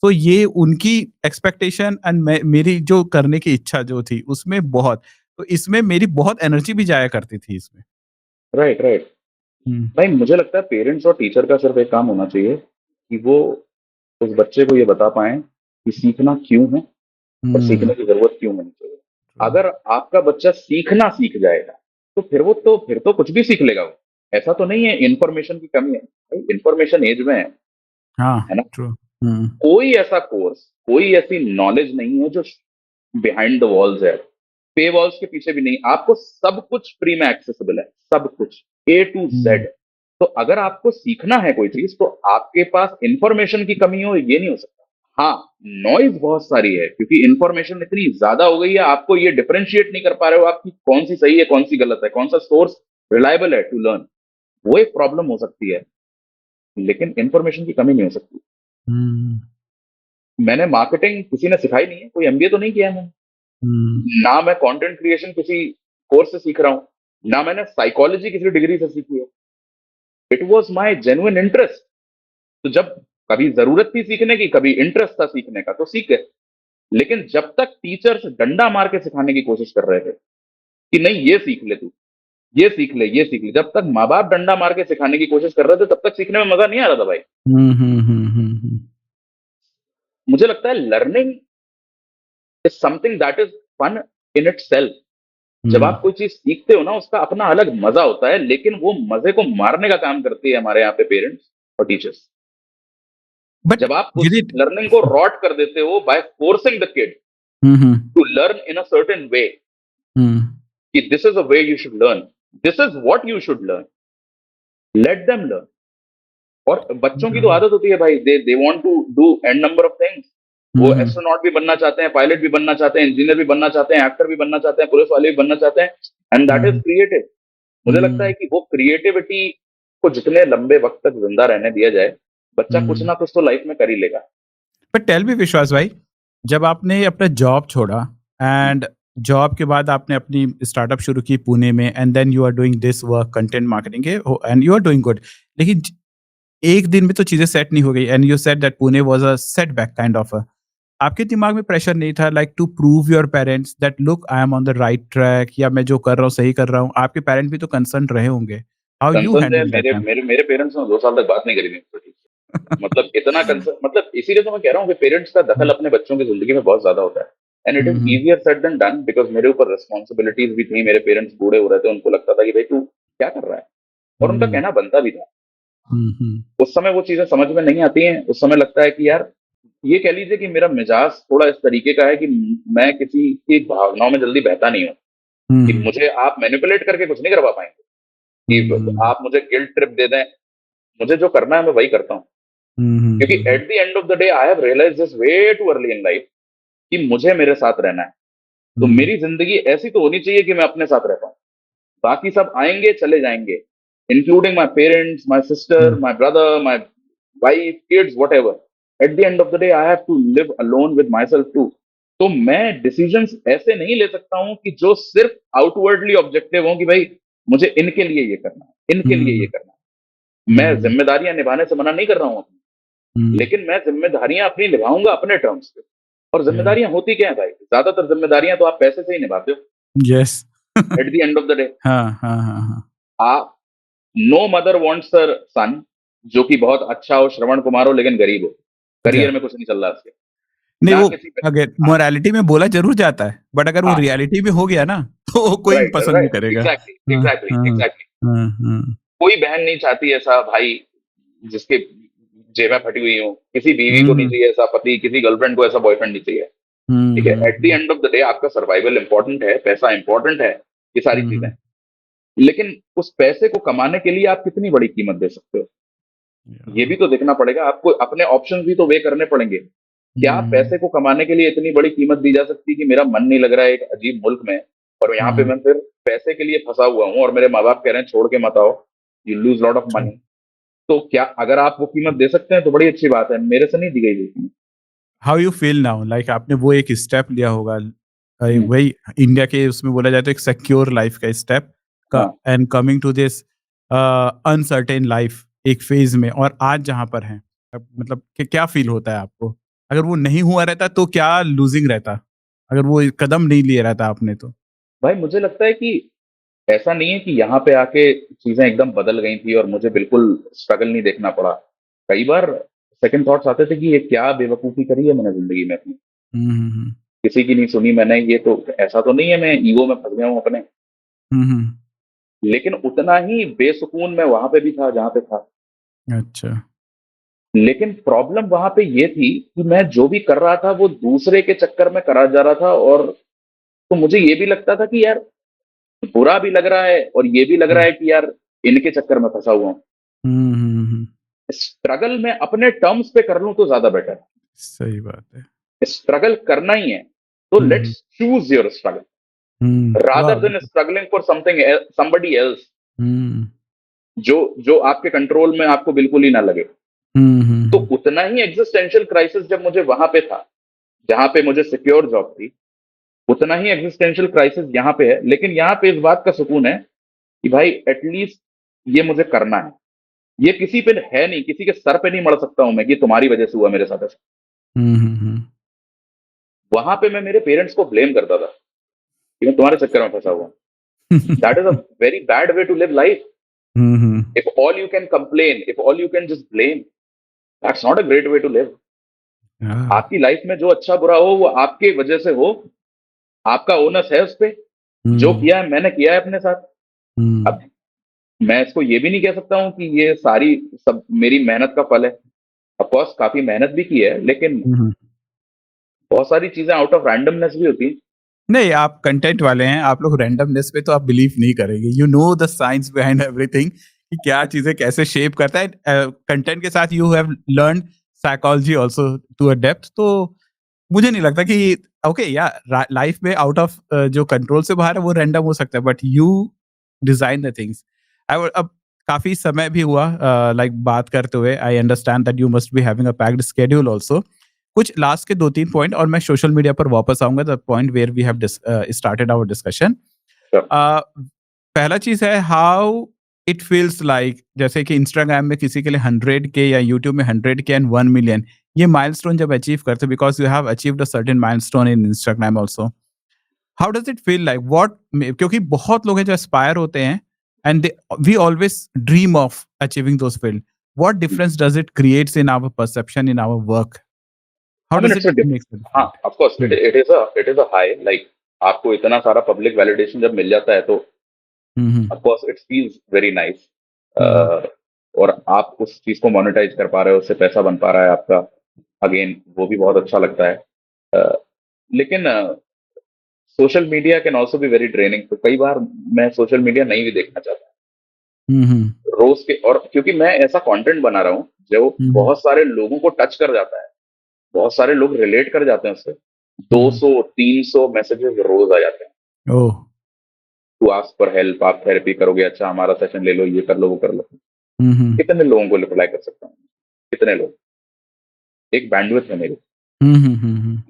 तो ये उनकी एक्सपेक्टेशन एंड मेरी जो करने की इच्छा जो थी उसमें बहुत तो इसमें मेरी बहुत एनर्जी भी जाया करती थी इसमें। Right, right. हुँ, भाई मुझे लगता है पेरेंट्स और टीचर का सिर्फ एक काम होना चाहिए कि वो उस बच्चे को ये बता पाएं कि सीखना क्यों है और हुँ, सीखने की जरूरत क्यों होनी चाहिए। ट्रू। अगर आपका बच्चा सीखना सीख जाएगा, तो फिर तो कुछ भी सीख लेगा वो। ऐसा तो नहीं है इंफॉर्मेशन की कमी है, इंफॉर्मेशन एज में है हाँ, ना। ट्रू। हुँ, कोई ऐसा कोर्स, कोई ऐसी नॉलेज नहीं है जो बिहाइंड द वॉल्स है, पे वॉल्स के पीछे भी नहीं। आपको सब कुछ फ्री में एक्सेसिबल है, सब कुछ, ए टू हुँ, जेड। तो अगर आपको सीखना है कोई चीज, तो आपके पास इंफॉर्मेशन की कमी हो ये नहीं हो सकता। हाँ, नॉइज बहुत सारी है क्योंकि इंफॉर्मेशन इतनी ज्यादा हो गई है, आपको ये डिफरेंशिएट नहीं कर पा रहे हो आपकी कौन सी सही है कौन सी गलत है, कौन सा सोर्स रिलायबल है टू लर्न। वो एक प्रॉब्लम हो सकती है, लेकिन इंफॉर्मेशन की कमी नहीं हो सकती। हुँ, मैंने मार्केटिंग किसी ने सिखाई नहीं है, कोई एमबीए तो नहीं किया है मैंने, हुँ, ना मैं कंटेंट क्रिएशन किसी कोर्स से सीख रहा हूँ, ना मैंने साइकोलॉजी किसी डिग्री से सीखी है। It was my genuine interest. तो जब कभी जरूरत थी सीखने की, कभी इंटरेस्ट था सीखने का, तो सीख गए। लेकिन जब तक टीचर्स डंडा मार के सिखाने की कोशिश कर रहे थे कि नहीं ये सीख ले तू, ये सीख ले, ये सीख ले, जब तक माँ बाप डंडा मार के सिखाने की कोशिश कर रहे थे, तब तक सीखने में मजा नहीं आ रहा था भाई। हुँ, हुँ, हुँ, हुँ, हुँ, मुझे लगता है learning is something that is fun in itself. जब हुँ। आप कोई चीज सीखते हो ना, उसका अपना अलग मजा होता है, लेकिन वो मजे को मारने का काम करती है हमारे यहाँ पे पेरेंट्स और टीचर्स। बट जब आप उस डिड इट लर्निंग को रॉट कर देते हो by forcing the kid hmm, hmm, to learn in a certain way, hmm, कि this is a way you should learn, this is what you should learn, let them learn. और बच्चों की तो हाँ, आदत होती है भाई, they want to do an number of things. Hmm, वो हुँ, एस्ट्रोनॉट भी बनना चाहते हैं, पायलट भी बनना चाहते हैं, इंजीनियर भी बनना चाहते हैं, एक्टर भी बनना चाहते हैं, पुलिस वाले भी बनना चाहते हैं, and that is hmm, creative. मुझे लगता है हुँ, कि वो क्रिएटिविटी को जितने लंबे वक्त तक जिंदा रहने दिया जाए, बच्चा कुछ हुँ। ना कुछ तो लाइफ में कर ही लेगा। बट टेल मी विश्वास भाई, जब आपने अपना जॉब छोड़ा एंड जॉब के बाद आपने अपनी स्टार्टअप शुरू की पुणे में and then you are doing this work content marketing के and you are doing good. लेकिन एक दिन में तो चीज़ें सेट नहीं हो गई and you said that Pune was a setback kind of a आपके दिमाग में प्रेशर नहीं था like to prove your parents that look I am on the right track या मैं जो कर रहा हूँ सही कर रहा हूँ। आपके पेरेंट्स भी तो कंसर्न रहे होंगे। हाउ यू कंसर्न है, हैंडल दैट मेरे टाइम? मेरे मेरे पेरेंट्स ने 2 साल तक बात नहीं करी मेरे से, ठीक है। मतलब इतना कंसर्न, मतलब इसीलिए तो मैं कह रहा हूँ कि पेरेंट्स का दखल हुँ, अपने बच्चों की जिंदगी में बहुत ज्यादा होता है। And it hmm, is hmm, easier said than done, because मेरे ऊपर रिस्पॉन्सिबिलिटीज भी थी, मेरे पेरेंट्स बूढ़े हो रहे थे, उनको लगता था कि भाई तू क्या कर रहा है, और उनका हुँ, कहना बनता भी था। उस समय वो चीजें समझ में नहीं आती हैं। उस समय लगता है कि यार, ये कह लीजिए कि मेरा मिजाज थोड़ा इस तरीके का है कि मैं किसी की भावनाओं में जल्दी बहता नहीं हूँ, कि मुझे आप मैनिपुलेट करके कुछ नहीं करवा पाएंगे, कि आप मुझे गिल्ट ट्रिप दे दें। मुझे जो करना है मैं वही करता हूँ, क्योंकि at the end of the day I have realized this way too early in life कि मुझे मेरे साथ रहना है। तो मेरी जिंदगी ऐसी तो होनी चाहिए कि मैं अपने साथ रह पाऊं। बाकी सब आएंगे चले जाएंगे, including my parents, my sister, my brother, my wife, kids, whatever. At the end of the day I have to live alone with myself too. तो मैं डिसीजंस ऐसे नहीं ले सकता हूँ कि जो सिर्फ आउटवर्डली ऑब्जेक्टिव हो कि भाई मुझे इनके लिए ये करना है, इनके लिए ये करना है। मैं जिम्मेदारियां निभाने से मना नहीं कर रहा हूँ अपनी, लेकिन मैं जिम्मेदारियां अपनी निभाऊंगा अपने टर्म्स पे। और जिम्मेदारियां होती क्या है भाई? ज्यादातर जिम्मेदारियां तो आप पैसे से ही निभाते हो yes. Eight the end of the day. हाँ हाँ हाँ हाँ। आप, नो मदर वांट्स हर सन जो कि बहुत अच्छा हो, श्रवण कुमार हो, लेकिन गरीब हो, करियर में कुछ नहीं चल रहा उसके, नहीं ना वो किसी अगर हाँ, मोरालिटी में बोला जरूर जाता है, बट अगर वो हाँ, रियलिटी में हो गया ना तो कोई राइट, पसंद नहीं राइट, करेगा। एग्जैक्टली, हाँ एग्जैक्टली, हाँ एग्जैक्टली। हाँ हाँ। कोई बहन नहीं चाहती ऐसा भाई जिसके जेबें फटी हुई हो, किसी बीवी को नहीं हम्म चाहिए ऐसा पति, किसी गर्लफ्रेंड को ऐसा बॉयफ्रेंड नहीं चाहिए। ठीक है, at the hmm and of the day आपका सर्वाइवल इंपॉर्टेंट है, पैसा इंपॉर्टेंट है, ये सारी चीजें। हम्म लेकिन उस पैसे को कमाने के लिए आप कितनी बड़ी कीमत दे सकते हो, ये भी तो देखना पड़ेगा आपको। अपने ऑप्शन भी तो वे करने पड़ेंगे। क्या पैसे को कमाने के लिए इतनी बड़ी कीमत दी जा सकती है कि मेरा मन नहीं लग रहा है एक अजीब मुल्क में, और यहाँ पे मैं फिर पैसे के लिए फंसा हुआ हूँ और मेरे माँ बाप कह रहे हैं छोड़ के मत आओ, you lose lot of money. तो क्या अगर आप वो कीमत दे सकते हैं तो बड़ी अच्छी बात है, मेरे से नहीं दी गई वो कीमत। How you feel now, like आपने वो एक स्टेप लिया होगा, हम्म, वही इंडिया के उसमें बोला जाए तो एक सिक्योर लाइफ का स्टेप हाँ and coming to this uncertain life एक फेज में, और आज जहां पर हैं, अब मतलब कि क्या फील होता है आपको? अगर वो नहीं हुआ रहता तो क्या लूजिंग रहता, अगर वो कदम नहीं लिए रहता आपने तो? भाई, मुझे लगता है कि ऐसा नहीं है कि यहाँ पे आके चीजें एकदम बदल गई थी और मुझे बिल्कुल स्ट्रगल नहीं देखना पड़ा। कई बार सेकंड थॉट्स आते थे कि ये क्या बेवकूफी करी है मैंने जिंदगी में अपनी, हम्म किसी की नहीं सुनी मैंने, ये तो ऐसा तो नहीं है मैं ईगो में फंस गया हूँ अपने। हम्म। लेकिन उतना ही बेसुकून मैं वहां पे भी था जहां पे था। अच्छा। लेकिन प्रॉब्लम वहां पे ये थी कि मैं जो भी कर रहा था वो दूसरे के चक्कर में करा जा रहा था, और तो मुझे ये भी लगता था कि यार बुरा भी लग रहा है और ये भी लग रहा है कि यार इनके चक्कर में फंसा हुआ हूँ। हम्म। स्ट्रगल में अपने टर्म्स पे कर लूं तो ज्यादा बेटर है। सही बात है। स्ट्रगल करना ही है तो hmm let's choose your struggle rather वाह। Then struggling for something somebody else, hmm जो जो आपके कंट्रोल में आपको बिल्कुल ही ना लगे। तो हम्म उतना ही एग्जिस्टेंशियल क्राइसिस जब मुझे वहां पे था जहां पे मुझे सिक्योर जॉब थी, उतना ही एग्जिस्टेंशियल क्राइसिस यहाँ पे है। लेकिन यहाँ पे इस बात का सुकून है कि भाई एटलीस्ट ये मुझे करना है। ये किसी पे है नहीं, किसी के सर पे नहीं मर सकता हूं मैं कि तुम्हारी वजह से हुआ मेरे साथ ऐसा। हम्म। वहां पे मैं मेरे पेरेंट्स को ब्लेम करता था कि मैं तुम्हारे चक्कर में फंसा हुआ हूं। That is a very bad way to live life. If all you can complain, if all you can just blame, that's not a great way to live. आपकी लाइफ में जो अच्छा बुरा हो वो आपके वजह से हो, आपका ओनस है उस पे। जो किया है मैंने किया है अपने साथ। अब मैं इसको ये भी नहीं कह सकता हूँ कि ये सारी सब मेरी मेहनत का फल है। ऑफकोर्स काफी मेहनत भी की है, लेकिन बहुत सारी चीजें आउट ऑफ रैंडमनेस भी होती है। नहीं, आप कंटेंट वाले हैं, आप लोग रैंडमनेस पे तो आप बिलीव नहीं करेंगे। You know the science behind everything कि क्या चीजें कैसे शेप करता है। कंटेंट के साथ you have learn psychology also to a depth. तो मुझे नहीं लगता कि ओके या लाइफ में आउट ऑफ जो कंट्रोल से बाहर है वो रैंडम हो सकता है, but you design the things. अब काफी समय भी हुआ लाइक बात करते हुए। I understand that you must be having a packed schedule also. कुछ लास्ट के 2-3 पॉइंट और मैं सोशल मीडिया पर वापस आऊँगा, the point where we have started our discussion. Sure. पहला चीज़ है हाउ इट फील्स लाइक, जैसे कि इंस्टाग्राम में किसी के लिए 100 के या यूट्यूब में 100 के एंड 1 मिलियन, ये माइलस्टोन जब अचीव करते, because you have achieved a certain milestone in Instagram also. How does it feel like? क्योंकि बहुत लोग हैं जो एस्पायर होते हैं and they we always dream of achieving those field. What difference does it creates in our perception, in our work? How I mean, does it's it a make a हाँ, difference? Of course hmm, it is a high, like आपको इतना सारा public validation जब मिल जाता है तो hmm, hmm, of course it feels very nice. Hmm, और आप उस चीज को मोनेटाइज कर पा रहे हो, उससे पैसा बन पा रहा है आपका, अगेन वो भी बहुत अच्छा लगता है। अ, लेकिन social media can also be very draining, तो कई बार मैं सोशल मीडिया नहीं भी देखना चाहता हम्म रोज के, और क्योंकि मैं ऐसा कंटेंट बना रहा हूँ जो हम्म बहुत सारे लोगों को टच कर जाता है, बहुत सारे लोग रिलेट कर जाते हैं उससे। हम्म 200-300 मैसेजेस रोज आ जाते हैं, ओह टू आस्क फॉर हेल्प, आप थेरेपी करोगे, अच्छा हमारा सेशन ले लो, ये कर लो वो कर लो। हम्म कितने लोगों को रिप्लाई कर सकता हूँ, कितने लोग, एक बैंडविड्थ है मेरी।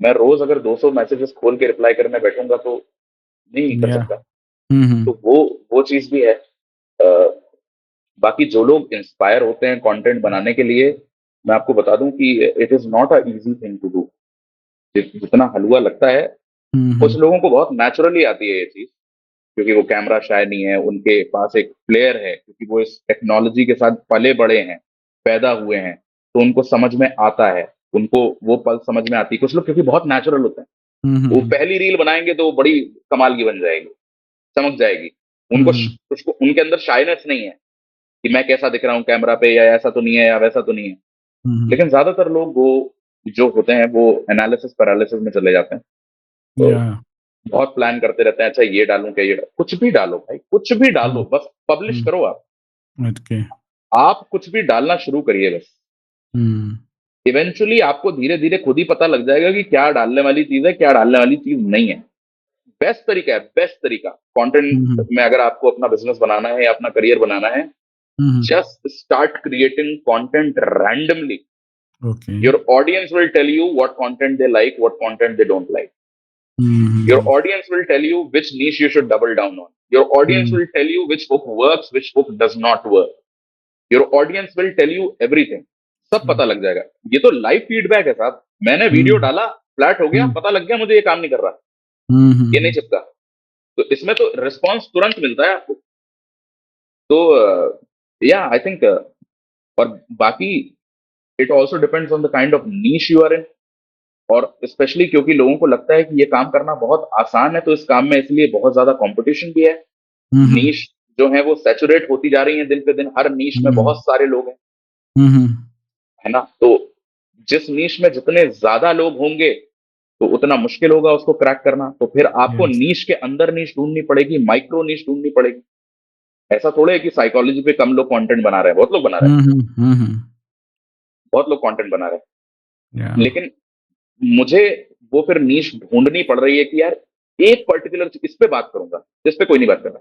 मैं रोज अगर 200 मैसेजेस खोल के रिप्लाई करने बैठूंगा तो नहीं कर या सकता। हम्म तो वो चीज भी है। अ, बाकी जो लोग इंस्पायर होते हैं कंटेंट बनाने के लिए, मैं आपको बता दूं कि it is not a easy thing to do. जितना हलवा लगता है, कुछ हम्म लोगों को बहुत नेचुरली आती है ये चीज, क्योंकि वो कैमरा शाय नहीं है, उनके पास एक फ्लेयर है, क्योंकि वो इस टेक्नोलॉजी के साथ पले बड़े हैं, पैदा हुए हैं, तो उनको समझ में आता है, उनको वो पल समझ में आती है। कुछ लोग क्योंकि बहुत नेचुरल होते हैं, वो हम्म पहली रील बनाएंगे तो वो बड़ी कमाल की बन जाएगी, चमक जाएगी। उनको हम्म उसको उनके अंदर शाइनेस नहीं है कि मैं कैसा दिख रहा हूँ कैमरा पे, या ऐसा तो नहीं है या वैसा तो नहीं है। लेकिन ज्यादातर लोग वो जो होते हैं वो एनालिसिस पैरालिसिस में चले जाते हैं। तो या बहुत प्लान करते रहते हैं, अच्छा ये डालूं क्या, ये कुछ भी डालो भाई, कुछ भी डालो, बस पब्लिश करो। ओके आप कुछ भी डालना शुरू करिए बस। हम्म इवेंचुअली आपको धीरे धीरे खुद ही पता लग जाएगा कि क्या डालने वाली चीज है, क्या डालने वाली चीज नहीं है। बेस्ट तरीका है, बेस्ट तरीका कंटेंट हम्म में, अगर आपको अपना बिजनेस बनाना है या अपना करियर बनाना है, हम्म just start creating content randomly. Okay Your audience will tell you what content they like, what content they don't like. Your hmm audience will tell you which niche you should double down on. Your audience will tell you which hook works, which hook does not work. Your audience will tell you everything. सब पता लग जाएगा। ये तो live feedback है साहब। मैंने video डाला, फ्लैट हो गया, पता लग गया मुझे ये काम नहीं कर रहा, ये नहीं चिपका। तो इसमें तो रिस्पॉन्स तुरंत मिलता है आपको। तो या आई थिंक, और बाकी it also depends on the kind of niche you are in. और स्पेशली क्योंकि लोगों को लगता है कि ये काम करना बहुत आसान है, तो इस काम में इसलिए बहुत ज्यादा कंपटीशन भी है। नीश जो है वो सैचुरेट होती जा रही है दिन पे दिन, हर नीश में बहुत सारे लोग हैं, है ना। तो जिस नीश में जितने ज्यादा लोग होंगे, तो उतना मुश्किल होगा उसको क्रैक करना। तो फिर आपको यस नीश के अंदर नीश ढूंढनी पड़ेगी, माइक्रो नीश ढूंढनी पड़ेगी। ऐसा थोड़ा है कि साइकोलॉजी पे कम लोग कंटेंट बना रहे हैं, बहुत लोग बना रहे हैं, बहुत लोग कंटेंट बना रहे या हैं। लेकिन मुझे वो फिर नीश ढूंढनी पड़ रही है कि यार एक पर्टिकुलर इस पे बात करूंगा जिस पे कोई नहीं बात कर रहा।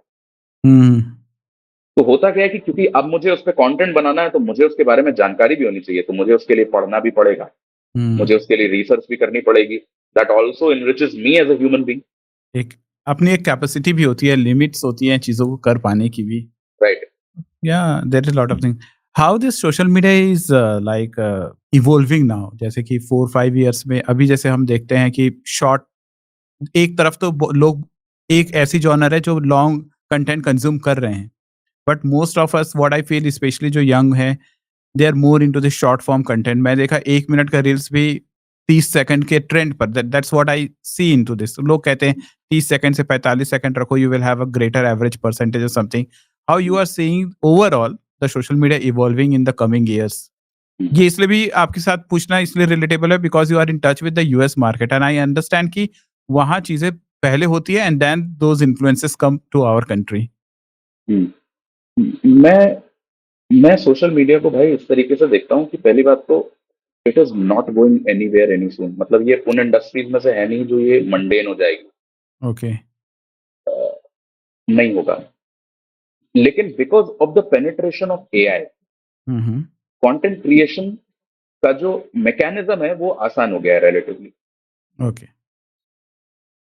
तो होता क्या है कि क्योंकि अब मुझे उस पर कंटेंट बनाना है, तो मुझे उसके बारे में जानकारी भी होनी चाहिए, तो मुझे उसके लिए पढ़ना भी पड़ेगा, मुझे उसके लिए रिसर्च भी करनी पड़ेगी। That also enriches me as a human being. एक अपनी एक कैपेसिटी भी होती है, लिमिट्स होती हैं चीज़ों को कर पाने की भी। Right. Yeah, there is a lot of things. How this social media is like evolving now? जैसे कि 4-5 years में अभी जैसे हम देखते हैं कि शॉर्ट एक तरफ तो लोग एक ऐसी जॉनर है जो लॉन्ग कंटेंट कंज्यूम कर रहे हैं, but most of us what I feel specially जो यंग है they are more into the short form content. मैं देखा 1 मिनट का रील्स भी 30 सेकंड के ट्रेंड पर, that's what I see into this. लोग कहते हैं 30 सेकंड से 45 सेकंड रखो, you will have a greater average percentage और something. How you are seeing overall the social media evolving in the coming years? ये इसलिए भी आपके साथ पूछना इसलिए रिलेटेबल है because you are in touch with the US market and I understand कि वहाँ चीजें पहले होती है and then those influences come to our country. मैं मैं सोशल मीडिया को भाई इस तरीके से देखता हूँ कि पहली बात तो it is not going anywhere any soon. मतलब ये उन इंडस्ट्रीज में से है नहीं जो ये मंडेन हो जाएगी, ओके नहीं होगा। लेकिन because of the penetration of AI, content creation का जो मैकेनिज्म है वो आसान हो गया है रिलेटिवली। ओके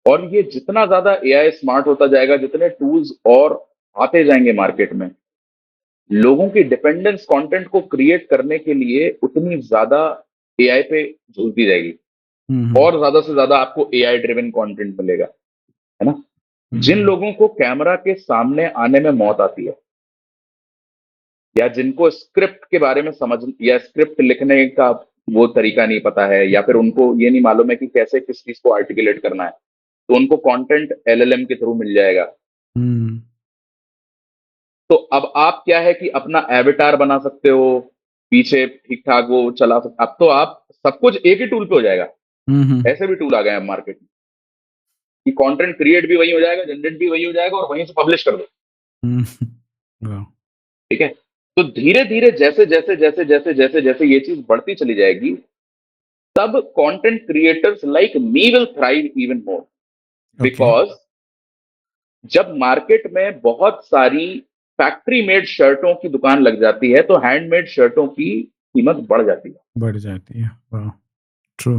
और ये जितना ज्यादा एआई स्मार्ट होता जाएगा, जितने टूल्स और आते जाएंगे मार्केट में, लोगों की डिपेंडेंस कंटेंट को क्रिएट करने के लिए उतनी ज्यादा एआई पे झूलती जाएगी, और ज्यादा से ज्यादा आपको एआई ड्रिवन कंटेंट मिलेगा, है ना। जिन लोगों को कैमरा के सामने आने में मौत आती है, या जिनको स्क्रिप्ट के बारे में समझ या स्क्रिप्ट लिखने का वो तरीका नहीं पता है, या फिर उनको ये नहीं मालूम है कि कैसे किस चीज को आर्टिकुलेट करना है, तो उनको कंटेंट एलएलएम के थ्रू मिल जाएगा। तो अब आप क्या है कि अपना एवेटार बना सकते हो, पीछे ठीक ठाक वो चला सकते, अब तो आप सब कुछ एक ही टूल पे हो जाएगा। हम्म ऐसे भी टूल आ गए हैं मार्केट में कि कंटेंट क्रिएट भी वही हो जाएगा, जनरेट भी वही हो जाएगा और वहीं से पब्लिश कर दो। हम्म, वाह, ठीक है। तो धीरे धीरे जैसे जैसे जैसे जैसे जैसे जैसे ये चीज बढ़ती चली जाएगी, तब content creators like me will thrive even more, okay, because जब मार्केट में बहुत सारी फैक्ट्री मेड शर्टों की दुकान लग जाती है तो हैंडमेड शर्टों की कीमत बढ़ जाती है। बढ़ जाती है, वाह, ट्रू,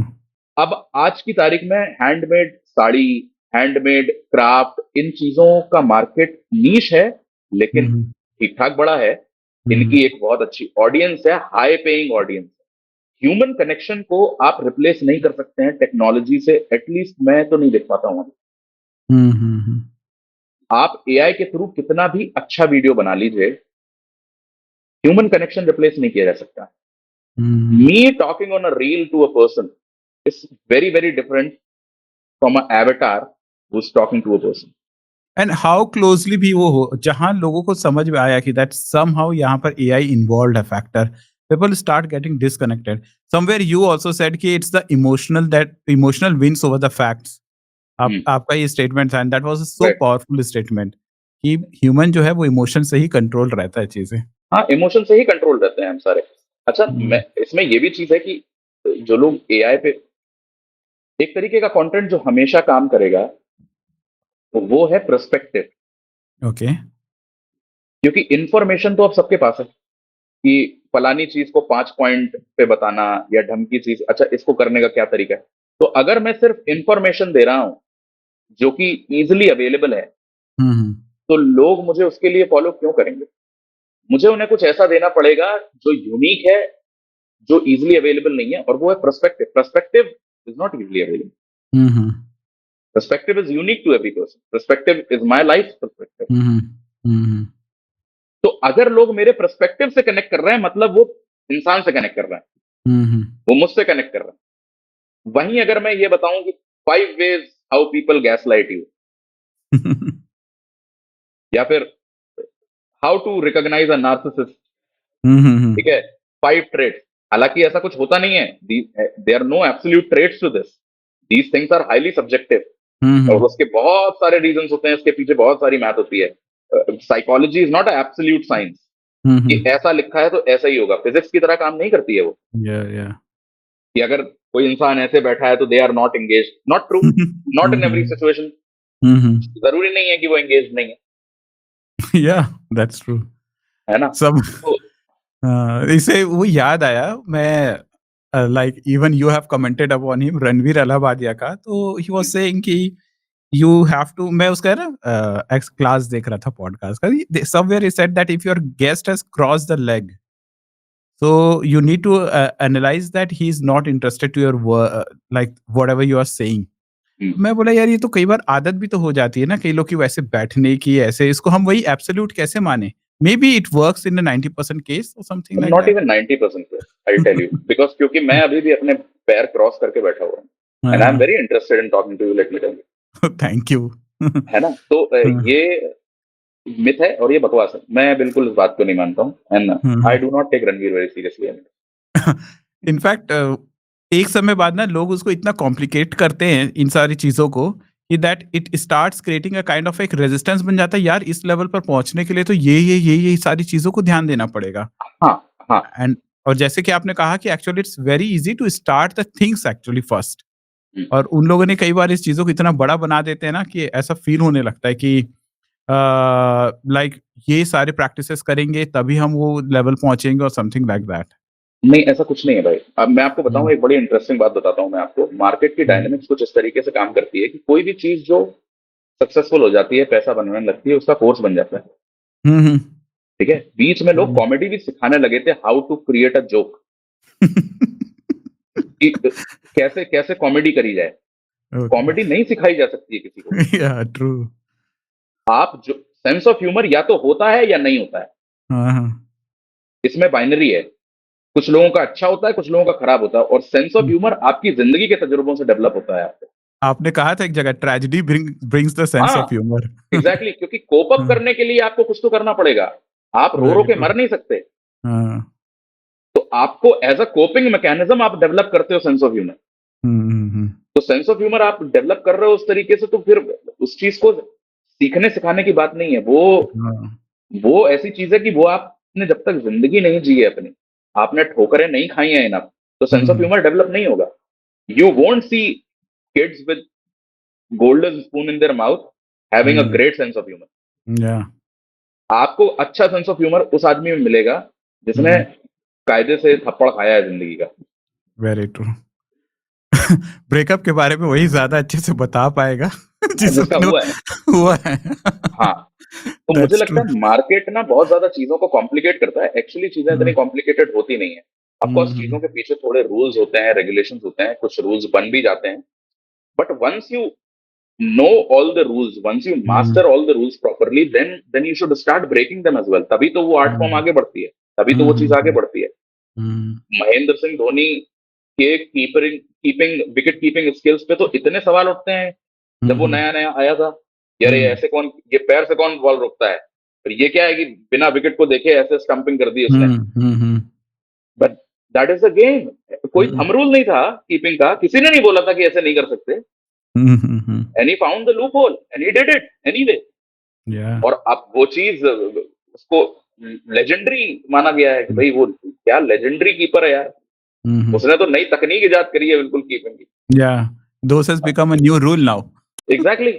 अब आज की तारीख में हैंडमेड साड़ी, हैंडमेड क्राफ्ट, इन चीजों का मार्केट नीश है, लेकिन हम्म ठीक ठाक बड़ा है। हम्म इनकी एक बहुत अच्छी ऑडियंस है, high paying audience. Human connection को आप रिप्लेस नहीं कर सकते हैं टेक्नोलॉजी से, एटलीस्ट मैं तो नहीं देख पाता हूं अभी। हम्म, आप एआई के थ्रू कितना भी अच्छा वीडियो बना लीजिए, ह्यूमन कनेक्शन रिप्लेस नहीं किया जा सकता। हम्म। Me talking on a reel to a person is very, very different from an avatar who's talking to a person. And how closely भी वो हो जहां लोगों को समझ में आया कि दैट समहाउ यहाँ पर एआई इन्वॉल्व्ड है factor, people start getting disconnected. Somewhere you also said कि it's the emotional that emotional wins over the facts. आप Hmm. आपका ये स्टेटमेंट था and that was a so Right. Powerful statement कि human जो है वो इमोशन से ही कंट्रोल रहता है चीजें। हाँ, इमोशन से ही कंट्रोल रहते हैं हम सारे। अच्छा, मैं हम्म, इसमें ये भी चीज है कि जो लोग एआई पे, एक तरीके का कंटेंट जो हमेशा काम करेगा वो है पर्सपेक्टिव। ओके, क्योंकि इंफॉर्मेशन तो अब सबके पास है कि फलानी चीज को 5 पॉइंट पे बताना या ढंग की चीज, अच्छा इसको करने का क्या तरीका है। तो अगर मैं सिर्फ इंफॉर्मेशन दे रहा हूं जो कि इजिली अवेलेबल है, हम्म तो लोग मुझे उसके लिए फॉलो क्यों करेंगे। मुझे उन्हें कुछ ऐसा देना पड़ेगा जो यूनिक है, जो इजिली अवेलेबल नहीं है, और वो है perspective. Perspective is not easily available. Hmm perspective is unique to every person. Perspective is my life perspective. हम्म हम्म तो अगर लोग मेरे पर्सपेक्टिव से कनेक्ट कर रहे हैं, मतलब वो इंसान से कनेक्ट कर रहे हैं, हम्म वो मुझसे कनेक्ट कर रहे हैं। वहीं अगर मैं ये बताऊं कि 5 ways how people gaslight you, या फिर how to recognise a narcissist, हम्म ठीक है, 5 traits। हालांकि ऐसा कुछ होता नहीं है, there no absolute traits to this, these things are highly subjective, और उसके बहुत सारे रीजंस होते हैं, इसके पीछे बहुत सारी मैथ होती है। Psychology is not a absolute science कि ऐसा लिखा है तो ऐसा ही होगा। फिजिक्स की तरह काम नहीं करती है वो, या या कि अगर कोई इंसान ऐसे बैठा है तो they are not engage. Not true. Not in every situation. जरूरी नहीं है कि वो एंगेज नहीं है। या दैट्स ट्रू। है ना। सब तो इसे वो याद आया मैं like even you have commented upon him Ranveer Allahabadia का, तो ही वाज सेइंग कि यू हैव टू, मैं उसका है ना एक्स क्लास देख रहा था पॉडकास्ट का, somewhere he said that if your guest has cross the leg, so you need to analyze that he is not interested to your like whatever you are saying. मैं बोला यार ये तो कई बार आदत भी तो हो जाती है ना कई लोग की वैसे बैठने की, ऐसे इसको हम वही एब्सोल्यूट कैसे माने। Maybe it works in 90% case और something like not even 90% I tell you, because क्योंकि मैं अभी भी अपने पैर क्रॉस करके बैठा हुआ हूँ, and I am that. Very interested in talking to you, let me tell you. Thank you. है ना। तो ये मिथ है और ये बकवास है, मैं बिल्कुल इस बात को नहीं मानता हूँ, and I do not take Ranveer very seriously. In fact एक समय बाद ना लोग उसको इतना कॉम्प्लिकेट करते हैं इन सारी चीजों को कि that it starts creating a kind of एक रेजिस्टेंस बन जाता है, यार इस लेवल पर पहुंचने के लिए तो ये सारी चीजों को ध्यान देना पड़ेगा। हाँ हाँ। एंड और जैसे कि आपने कहा कि actually it's very easy to start the things actually first, hmm, और उन लोगों ने कई बार इस चीजों को इतना बड़ा बना देते हैं ना कि ऐसा फील होने लगता है कि लाइक ये सारे प्रैक्टिसेस करेंगे तभी हम वो लेवल पहुंचेंगे और समथिंग लाइक दैट। नहीं ऐसा कुछ नहीं है भाई। अब मैं आपको बताऊं, एक बड़ी इंटरेस्टिंग बात बताता हूं मैं आपको। मार्केट की हम्म डायनेमिक्स कुछ इस तरीके से काम करती है कि कोई भी चीज जो सक्सेसफुल हो जाती है, पैसा बनने लगती है, उसका कोर्स बन जाता है। हम्म ठीक है। बीच में लोग हम्म कॉमेडी भी सिखाने लगे थे, how to create a joke, कि कैसे कैसे कॉमेडी करी जाए। ओके, कॉमेडी नहीं सिखाई जा सकती है किसी को। या ट्रू, आप जो सेंस ऑफ ह्यूमर या तो होता है या नहीं होता है, हाँ हाँ इसमें बाइनरी है। कुछ लोगों का अच्छा होता है, कुछ लोगों का खराब होता है, और सेंस ऑफ हम्म ह्यूमर आपकी जिंदगी के तजुर्बों से डेवलप होता है आपको। आपने कहा था एक जगह ट्रेजेडी ब्रिंग्स द सेंस हाँ ऑफ ह्यूमर। एग्जैक्टली, क्योंकि कोप अप करने के लिए आपको कुछ तो करना पड़ेगा। आप रो रो वेरी के ट्रू। मर नहीं सकते। हाँ। तो आपको एज अ कोपिंग मैकेनिज्म आप डेवलप करते हो सेंस ऑफ ह्यूमर। हम्म। तो सेंस ऑफ ह्यूमर आप डेवलप कर रहे हो उस तरीके से, तो फिर उस चीज को सीखने सिखाने की बात नहीं है। हाँ। वो ऐसी चीज है कि वो आपने जब तक जिंदगी नहीं जी है अपनी, आपने ठोकरें नहीं खाई हैं इनफ, तो sense of hmm. Humour develop नहीं होगा। You won't see kids with golden spoon in their mouth having a hmm. Great sense of humour. या। आपको अच्छा सेंस ऑफ ह्यूमर उस आदमी में मिलेगा जिसने कायदे से थप्पड़ खाया है जिंदगी का। Very true. ब्रेकअप के बारे में वही ज्यादा अच्छे से बता पाएगा जिसका जिसको हुआ है। हुआ है। हाँ, तो मुझे दैट्स लगता ट्रू। है मार्केट ना बहुत ज्यादा चीजों को कॉम्प्लिकेट करता है। एक्चुअली चीजें इतनी कॉम्प्लिकेटेड होती नहीं है। ऑफकोर्स चीजों के पीछे थोड़े रूल्स होते हैं, रेगुलेशंस होते हैं, कुछ रूल्स बन भी जाते हैं। But once you know all the rules, once you master all the rules properly, then you should start breaking them as well. तभी तो वो आर्ट फॉर्म आगे बढ़ती है, तभी तो वो चीज आगे बढ़ती है। महेंद्र सिंह धोनी के कीपिंग विकेट कीपिंग स्किल्स पे तो इतने सवाल उठते हैं जब वो नया नया आया था। यार ये ऐसे कौन, ये पैर से कौन बॉल रोकता है, और ये क्या है कि बिना विकेट को देखे ऐसे स्टंपिंग कर दी उसने। But that is the game. कोई थंब रूल नहीं था कीपिंग का, किसी ने नहीं बोला था कि ऐसे नहीं कर सकते। And he found the loop hole and he did it anyway. और अब वो चीज उसको लेजेंडरी माना गया है कि भाई वो क्या लेजेंडरी कीपर है यार। उसने तो नई तकनीक इजाद करी है बिल्कुल कीपिंग की। Yeah, those has become a new rule now. Exactly,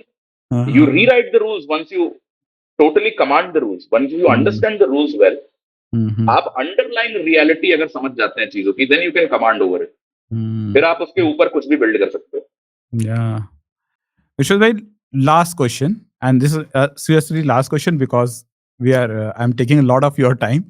you rewrite the rules once you totally command the rules, once you understand the rules well. आप अंडरलाइन रियलिटी अगर समझ जाते हैं चीजों की, then you can command over it. फिर आप उसके ऊपर कुछ भी बिल्ड कर सकते हो। Yeah. Vishwas bhai, last question, and this is seriously last question because I'm taking a lot of your time.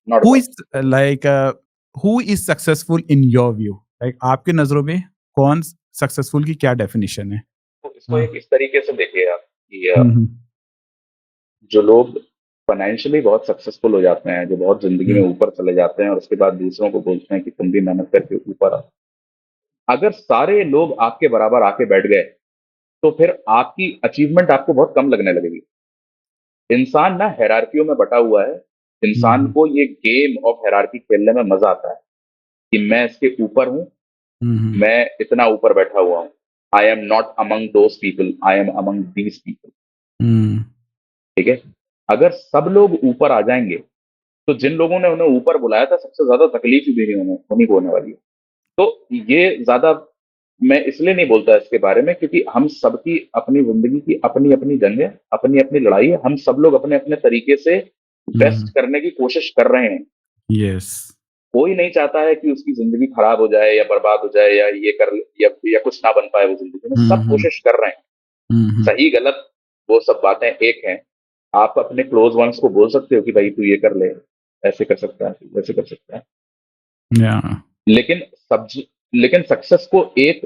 Not Who at all. is who is successful in your view? Like आपके नजरों में कौन successful की क्या definition है? तो इसको एक इस तरीके से देखिए आप कि हम्म। जो लोग फाइनेंशियली बहुत सक्सेसफुल हो जाते हैं, जो बहुत जिंदगी में ऊपर चले जाते हैं और उसके बाद दूसरों को बोलते हैं कि तुम भी मेहनत करके ऊपर आओ, अगर सारे लोग आपके बराबर आके बैठ गए तो फिर आपकी अचीवमेंट आपको बहुत कम लगने लगेगी। इंसान ना हायरार्कियों में बटा हुआ है। इंसान को ये गेम ऑफ हायरार्की खेलने में मजा आता है कि मैं इसके ऊपर हूं, मैं इतना ऊपर बैठा हुआ हूं। आई am not among those people, I am among these people. ठीक है, अगर सब लोग ऊपर आ जाएंगे तो जिन लोगों ने उन्हें ऊपर बुलाया था सबसे ज्यादा तकलीफ ही भी उन्हीं को होने वाली है। तो ये ज्यादा मैं इसलिए नहीं बोलता इसके बारे में क्योंकि हम सबकी अपनी जिंदगी की अपनी अपनी जंग है, अपनी अपनी लड़ाई है। हम सब लोग अपने अपने तरीके से बेस्ट करने की कोशिश कर रहे हैं। Yes. कोई नहीं चाहता है कि उसकी जिंदगी खराब हो जाए या बर्बाद हो जाए या ये कर या कुछ ना बन पाए वो जिंदगी में। सब कोशिश कर रहे हैं। सही गलत वो सब बातें एक हैं। आप अपने क्लोज वंस को बोल सकते हो कि भाई तू ये कर ले, ऐसे कर सकता है, वैसे कर सकता है। Yeah. लेकिन सक्सेस को एक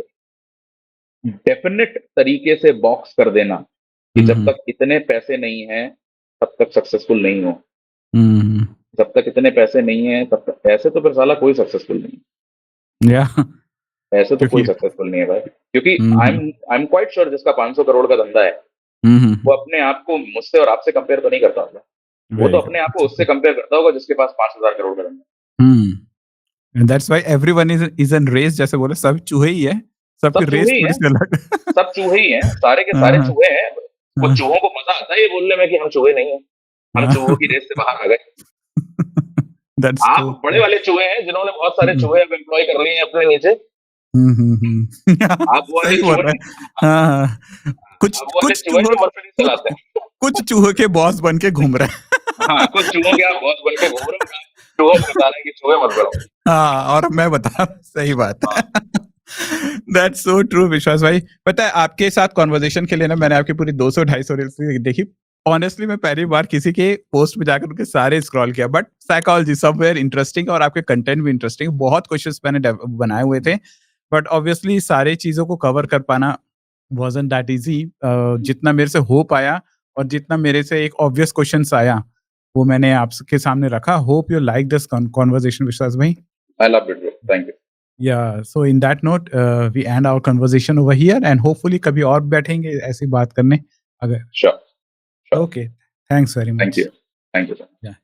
डेफिनेट तरीके से बॉक्स कर देना कि जब तक इतने पैसे नहीं हैं तब तक सक्सेसफुल नहीं हो, जब तक इतने पैसे नहीं हैं तब तक, ऐसे तो फिर साला कोई सक्सेसफुल नहीं। Yeah. ऐसे तो कोई क्योंकि सक्सेसफुल नहीं है भाई। क्योंकि आई एम क्वाइट श्योर जिसका 500 करोड़ का धंधा है वो अपने आप को मुझसे और आपसे कंपेयर तो नहीं करता होगा। वो तो अपने आप को उससे कंपेयर करता होगा जिसके पास 5,000 करोड़ का धंधा है। And that's why everyone is in race, जैसे बोले सब चूहे ही है, सबकी सब रेस चूहे ही थोड़ी हैं, सी अलग। सब चूहे ही हैं, सारे के सारे चूहे हैं। वो चूहों को मजा आता है ये बोलने में कि हम चूहे नहीं हैं, हम चूहों की रेस से बाहर आ गए। आप बड़े वाले चूहे हैं जिन्होंने बहुत सारे चूहे अब एम्प्लॉय कर लिए हैं अपने नीचे। आप वो वाले चूहे हैं, कुछ आप वो वाले कुछ चूहे चूहों जो मर्सिडीज चलाते हैं। कुछ चूहों के बॉस बन के घूम रहे हैं। हाँ, कुछ चूहों के आप बॉस बन के घूम रहे हो, चूहों को बता रहे हैं कि चूहे मत बनो। हाँ, और मैं बता सही बात है। दैट्स सो ट्रू विश्वास भाई। पता है आपके साथ कॉन्वर्जेशन के लिए ना मैंने आपकी पूरी 200-250 रील्स देखी। ऑनेस्टली मैं पहली बार किसी के पोस्ट में जाकर उनके सारे स्क्रॉल किया, बट साइकोलॉजी समवेयर इंटरेस्टिंग और आपके कंटेंट भी इंटरेस्टिंग। बहुत क्वेश्चंस मैंने बनाए हुए थे, बट ऑब्वियसली सारे चीजों को कवर कर पाना वाज़न्ट दैट इजी। जितना मेरे से हो पाया और जितना मेरे से एक ऑब्वियस क्वेश्चंस आया वो मैंने आपके सामने रखा। Hope you like this conversation विश्वास भाई। आई love it, thank you. Yeah, so in that note, we end our conversation over here and hopefully कभी और बैठेंगे ऐसी बात करने अगर Sure, sure. Okay, thanks very Thank much. you. Thank you, sir. Yeah.